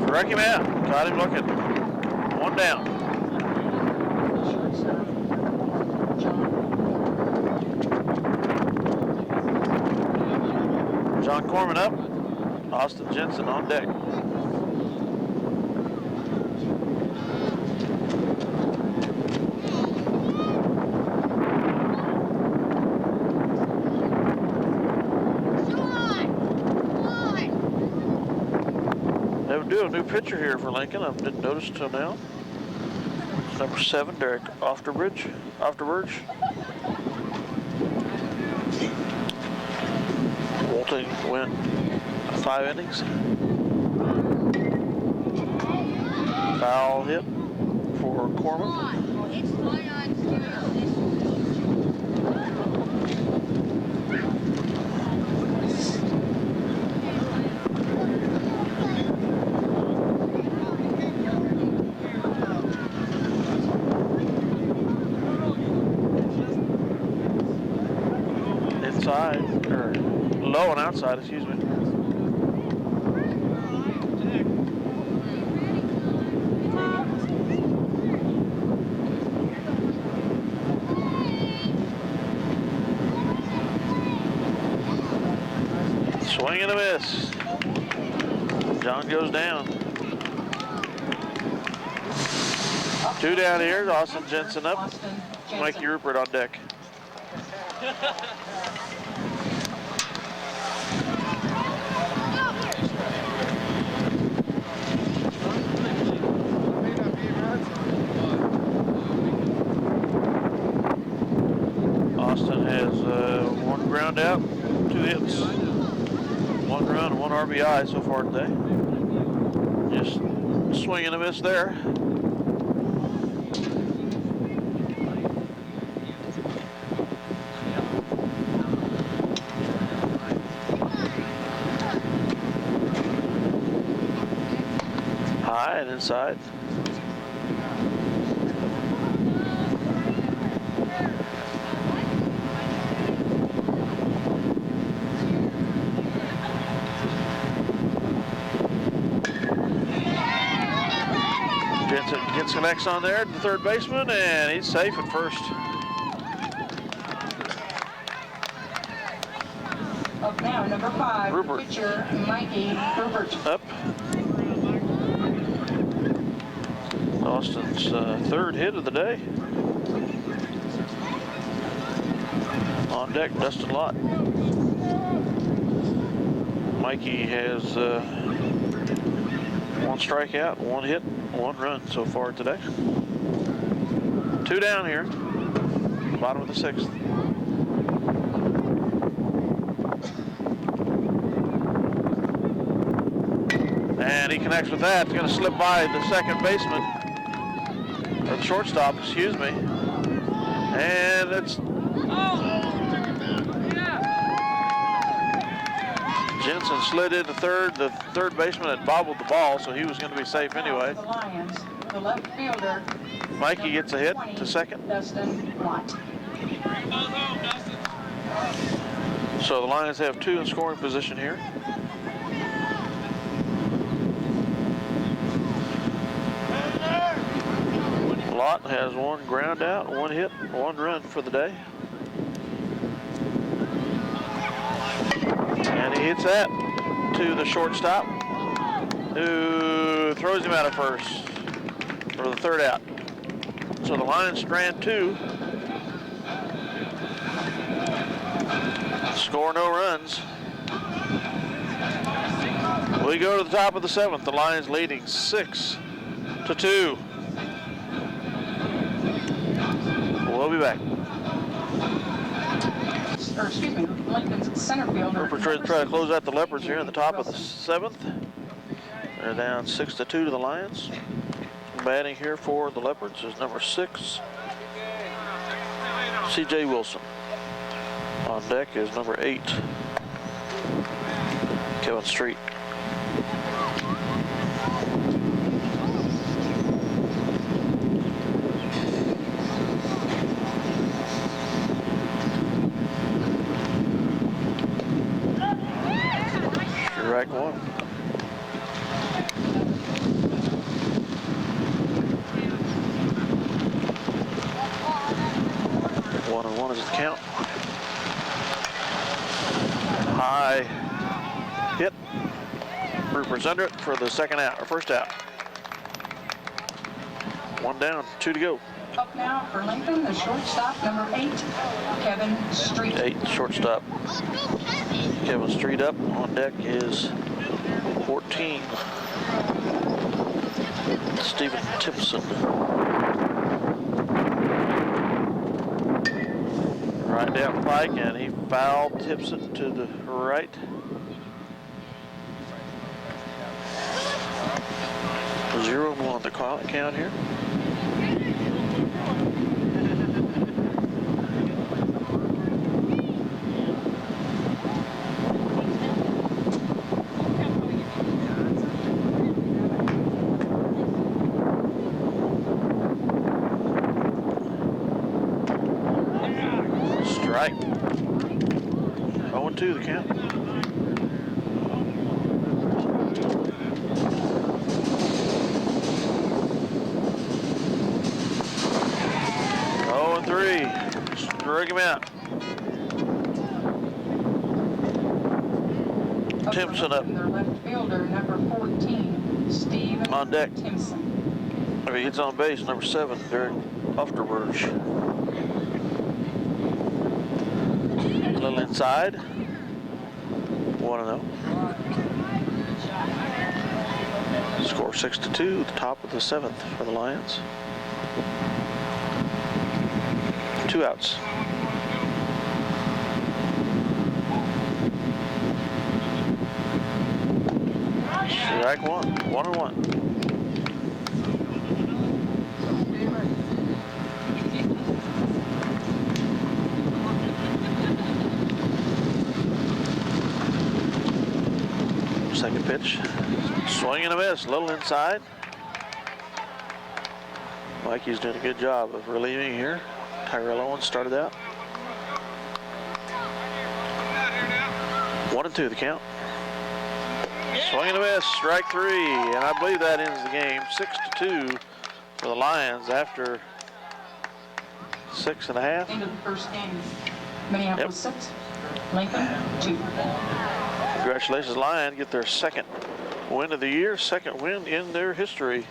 Strike him out. Caught him looking. One down. John Corman up. Austin Jensen on deck. They would do a new pitcher here for Lincoln. I didn't notice until now. It's number 7, Derek Afterburge. Walton went 5 innings. Foul hit for Corman. Inside, or low and outside, excuse me. Swing and a miss. John goes down. 2 down here. Austin Jensen up. Mikey Rupert on deck. Austin has 1 ground out, 2 hits, 1 run, and 1 RBI so far today. Just swing and a miss there. High and inside. Jensen gets connects on there to the third baseman, and he's safe at first. Up now, number 5, Rupert. pitcher Mikey Rupert. Up. Austin's 3rd hit of the day. On deck, Dustin Lott. Mikey has 1 strikeout, 1 hit, 1 run so far today. 2 down here, bottom of the 6th. And he connects with that. It's going to slip by the second baseman, or the shortstop, excuse me. And it's Jensen slid into third. The third baseman had bobbled the ball, so he was going to be safe anyway. The Lions, the left fielder. Mikey gets a hit to second. Dustin Lott. So the Lions have 2 in scoring position here. Lott has 1 ground out, 1 hit, 1 run for the day. And he hits that to the shortstop, who throws him out at first for the 3rd out. So the Lions strand 2. Score no runs. We go to the top of the 7th. The Lions leading 6-2. We'll be back. Or excuse me, Lincoln's center fielder. We're trying to close out the Leopards here in the top of the 7th. They're down 6-2 to the Lions. Batting here for the Leopards is number 6, C.J. Wilson. On deck is number 8, Kevin Street. Strike one. One and one is the count. High hit. Rupert's under it for the second out, or first out. One down, two to go. Up now for Lincoln, the shortstop, number 8, Kevin Street. 8, shortstop. Kevin Street up. On deck is 14. Stephen Timpson. Right down pike, and he fouled Timpson to the right. Zero and one the count here. Strike. 0-2 the count. Strike him out. Timpson up. Their left fielder, number 14, Steve on deck. Timpson. If he hits on base, number 7, Derek Ofterberg. A little inside. 1-0. Score 6-2, the top of the 7th for the Lions. 2 outs. Strike one. 1-1. Second pitch. Swing and a miss. A little inside. Mikey's doing a good job of relieving here. Tyrell Owens started out. 1-2 the count. Swing and a miss, strike 3, and I believe that ends the game. 6-2 for the Lions after 6.5. End of the first game. Minneapolis 6, Lincoln 2. Congratulations, Lions get their second win of the year, second win in their history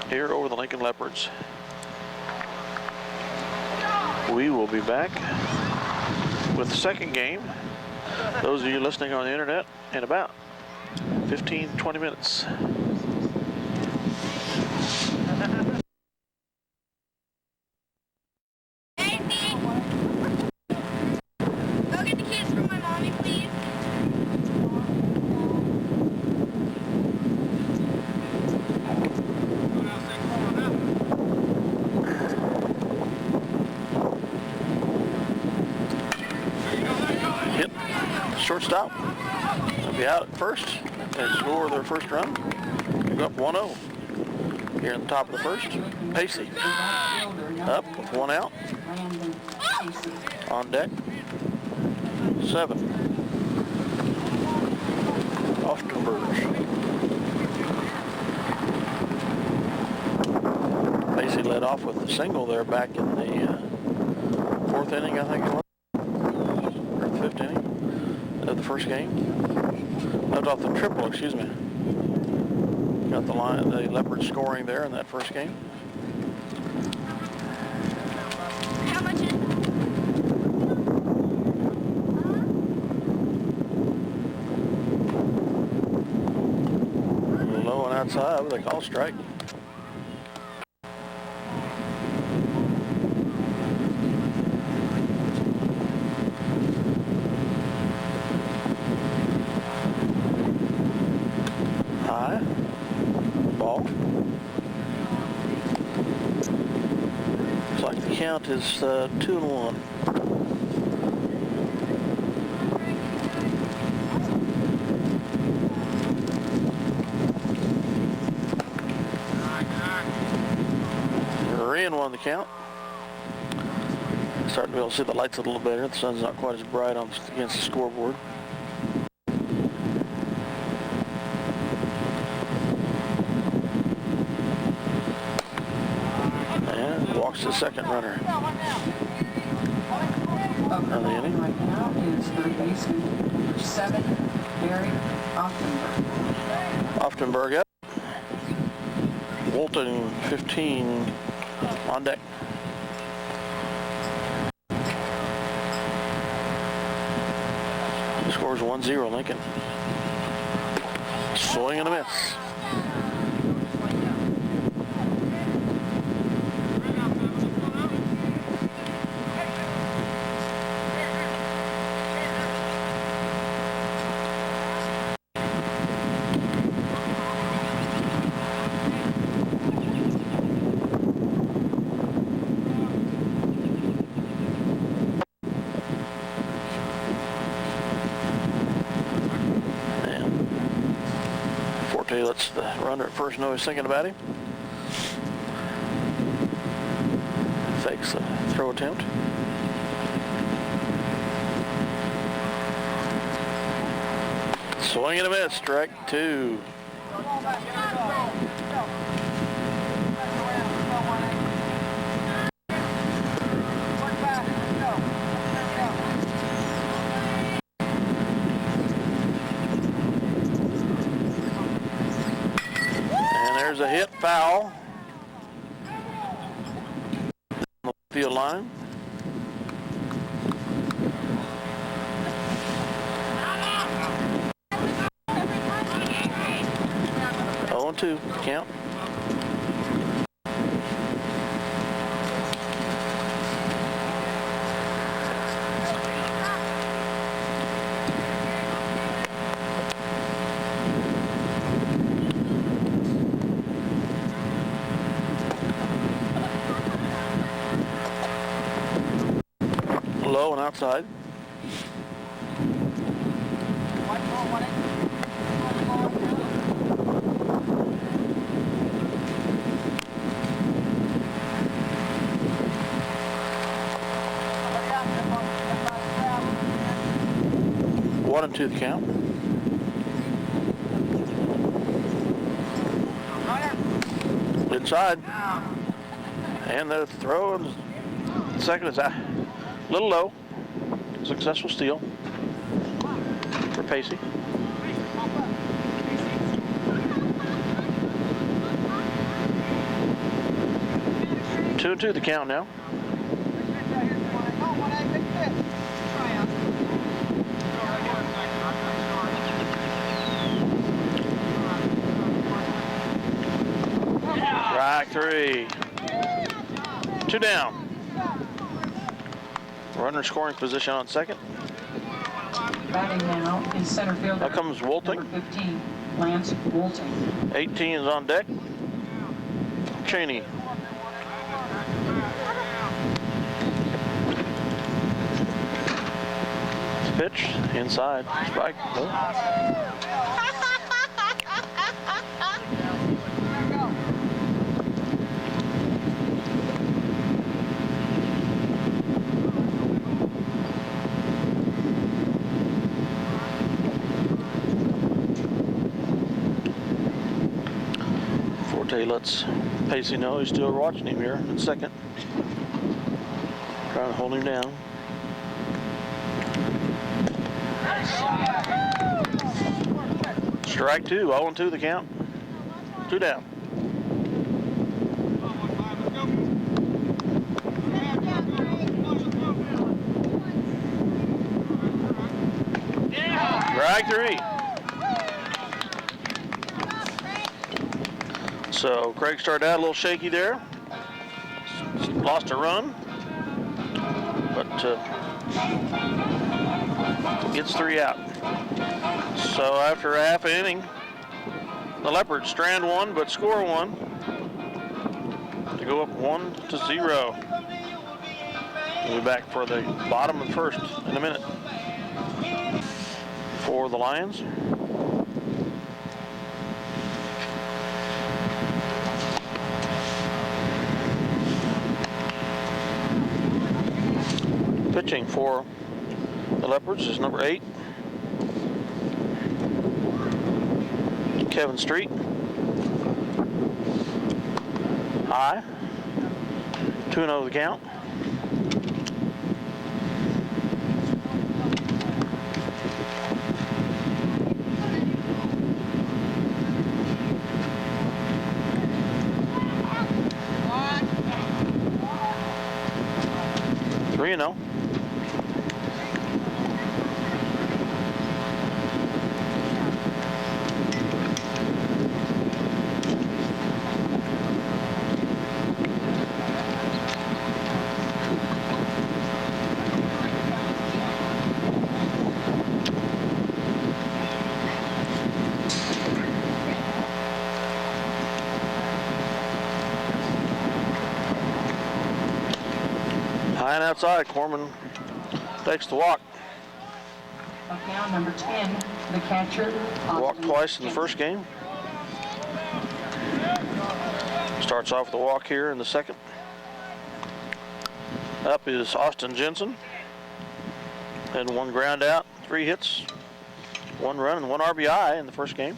here over the Lincoln Leopards. We will be back with the second game. Those of you listening on the internet in about 15-20 minutes. Go get the kids from my mommy, please. Hit shortstop. They'll be out at first. They score their first run. They go up 1-0 here in the top of the first. Pacey up with 1 out. On deck 7. Oftenberg. Pacey led off with a single there back in the 4th inning, I think it was. Or the 5th inning of the first game. Led off the triple, excuse me. Got the Leopards scoring there in that first game. How much is Low and outside, what they call strike. High. Ball. Looks like the count is 2-1. 10-1 the count. Starting to be able to see the lights a little better. The sun's not quite as bright against the scoreboard. And walks the second runner. Of the inning. Right now is third baseman number 7, Barry Offenberg. Offenberg up. Walton 15 on deck. The score's 1-0 Lincoln. Swing and a miss. Forte lets the runner at first know he's thinking about him. Fakes the throw attempt. Swing and a miss, strike 2. There's a hit foul on the field line. Oh, 2 count. Low and outside. One and 2 the count. Inside. And the throw and second is out. A little low. Successful steal for Pacey. Two and 2 the count now. Strike 3. 2 down. Runner scoring position on second. Batting now is center fielder. Now comes Wolting. Number 15, Lance Wolting. 18 is on deck. Cheney. Pitch inside. Strike. Forte lets Pacey know he's still watching him here in second. Trying to hold him down. Strike 2, 0-2 the count. 2 down. Strike 3. So Craig started out a little shaky there. Lost a run, but gets 3 out. So after a half an inning, the Leopards strand 1 but score 1 to go up 1-0. We'll be back for the bottom of the first in a minute for the Lions. Pitching for the Leopards is number 8, Kevin Street. High. 2-0 the count. You know. High and outside, Corman takes the walk. Up now, number 10, the catcher. Walked twice in the first game. Starts off with a walk here in the second. Up is Austin Jensen. Had 1 ground out, 3 hits, 1 run, and 1 RBI in the first game.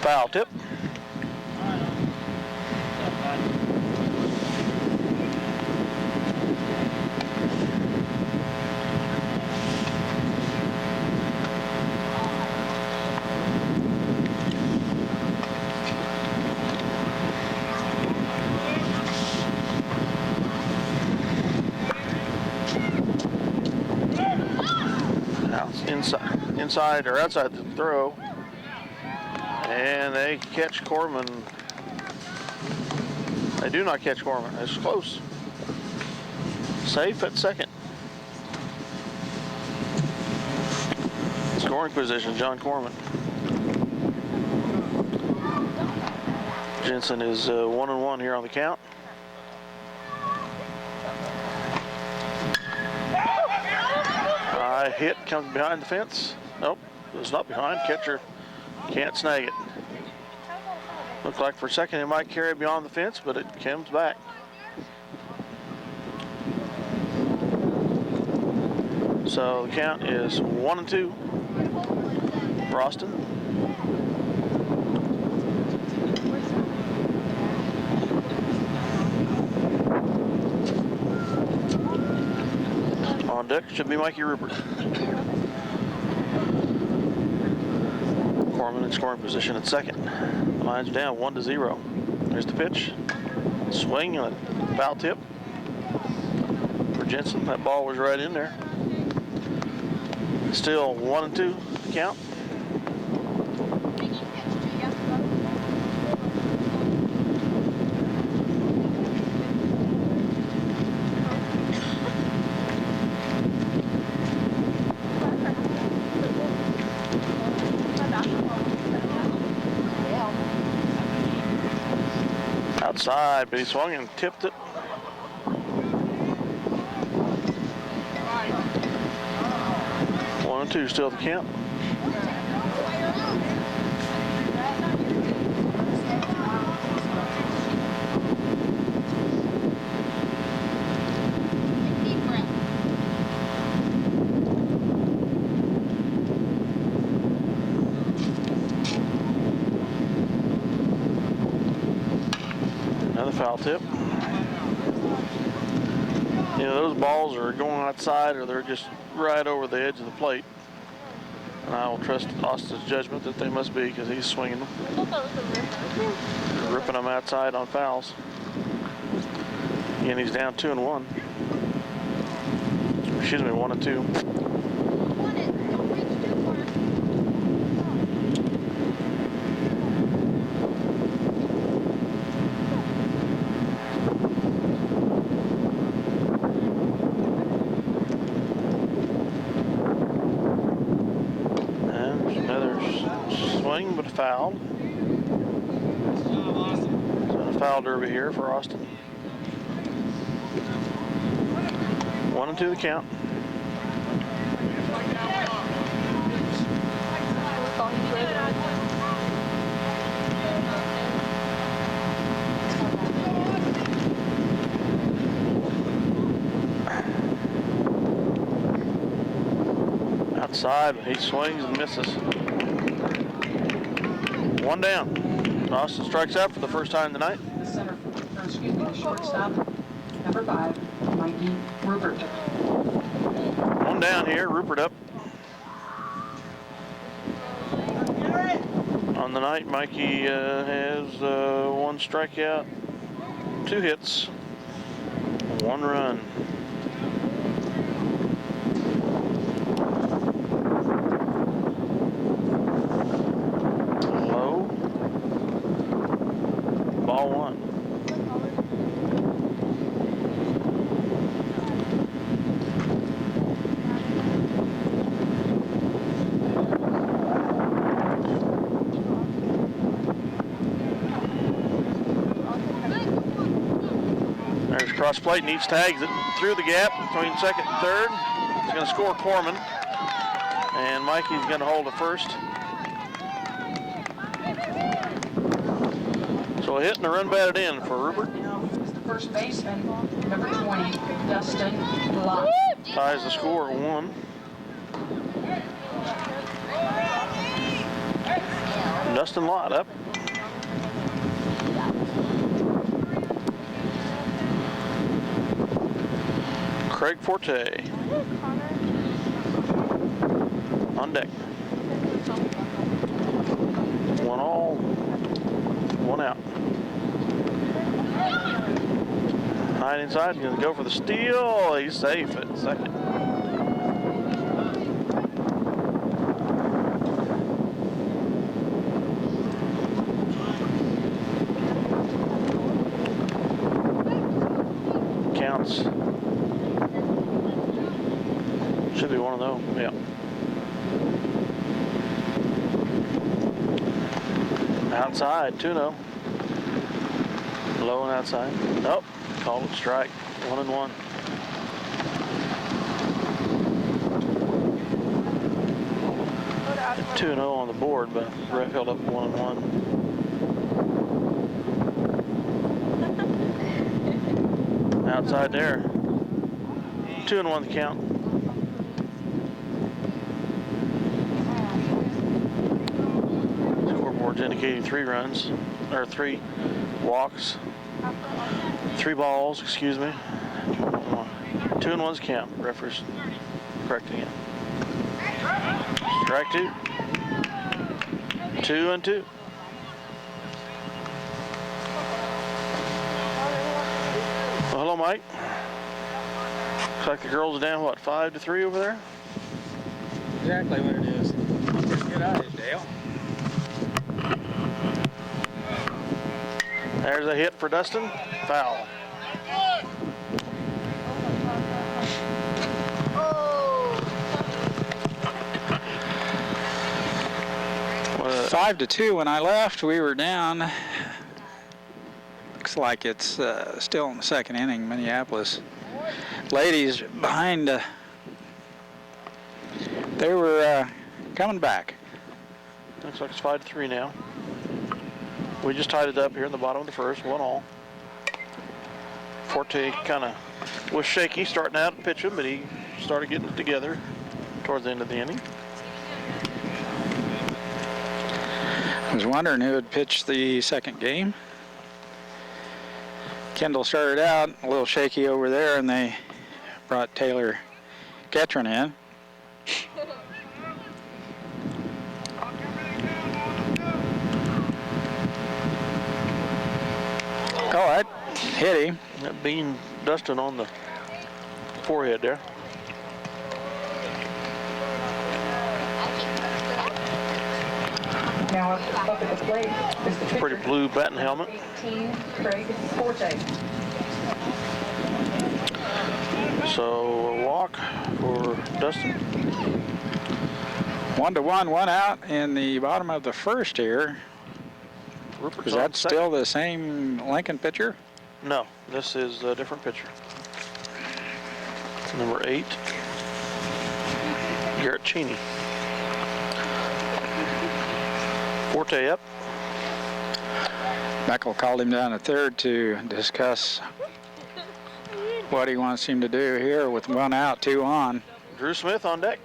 Foul tip. Now it's inside or outside the throw. And they catch Corman. They do not catch Corman. It's close. Safe at second. Scoring position, John Corman. Jensen is 1-1 here on the count. High hit comes behind the fence. Nope, it's not behind. Catcher can't snag it. Looked like for a second it might carry it beyond the fence, but it comes back. So the count is 1-2 for Austin. On deck should be Mikey Rupert. Corman in scoring position at second. The line's down 1-0. There's the pitch. Swing and a foul tip for Jensen. That ball was right in there. Still 1-2 count. Outside, but he swung and tipped it. One and two still the count. Another foul tip. You know, those balls are going outside or they're just right over the edge of the plate. And I will trust Austin's judgment that they must be because he's swinging them. Ripping them outside on fouls. And he's down 2-1. Excuse me, 1-2. But a foul. So a foul derby here for Austin. 1-2 the count. Outside, he swings and misses. One down. Austin strikes out for the first time tonight. The center, or excuse me, the shortstop, number 5, Mikey Rupert. One down here, Rupert up. On the night, Mikey has 1 strikeout, 2 hits, 1 run. Low. Ball 1. There's cross plate, needs tags it through the gap between second and third. He's going to score Corman, and Mikey's going to hold the first. So a hit and a run batted in for Rupert. Now is the first baseman, number 20, Dustin Lott. Ties the score at 1. Dustin Lott up. Craig Forte on deck. 1 all, 1 out. 9 inside, he's gonna go for the steal. He's safe at second. Counts. Should be one of those, yeah. Outside, 2-0. Low and outside. Nope, called it strike. 1-1. Two and 0 on the board, but ref held up 1-1. Outside there. 2-1 the count. Scoreboard's indicating 3 runs, or 3 walks, 3 balls, excuse me. 2-1's count. Referee's correcting it. Strike 2. 2-2. Well, hello, Mike. Looks like the girls are down, what, 5-3 over there? Exactly what it is. Good eyes, Dale. There's a hit for Dustin. Foul. What? 5-2 when I left. We were down. Looks like it's still in the second inning, Minneapolis. Ladies behind. They were coming back. Looks like it's 5-3 now. We just tied it up here in the bottom of the first, 1 all. Forte kind of was shaky starting out and pitching, but he started getting it together towards the end of the inning. I was wondering who would pitch the second game. Kendall started out a little shaky over there, and they brought Taylor Ketron in. Oh, that hit him. That bean Dustin on the forehead there. Now up at the plate is the pitcher, Pretty blue batting helmet. 18, Craig Forte. So a walk for Dustin. 1-1, 1 out in the bottom of the first here. Rupert's Is on that second. still the same Lincoln pitcher? No, this is a different pitcher. It's number 8, Garrett Cheney. Forte up. Meckel called him down to third to discuss what he wants him to do here with 1 out, 2 on. Drew Smith on deck.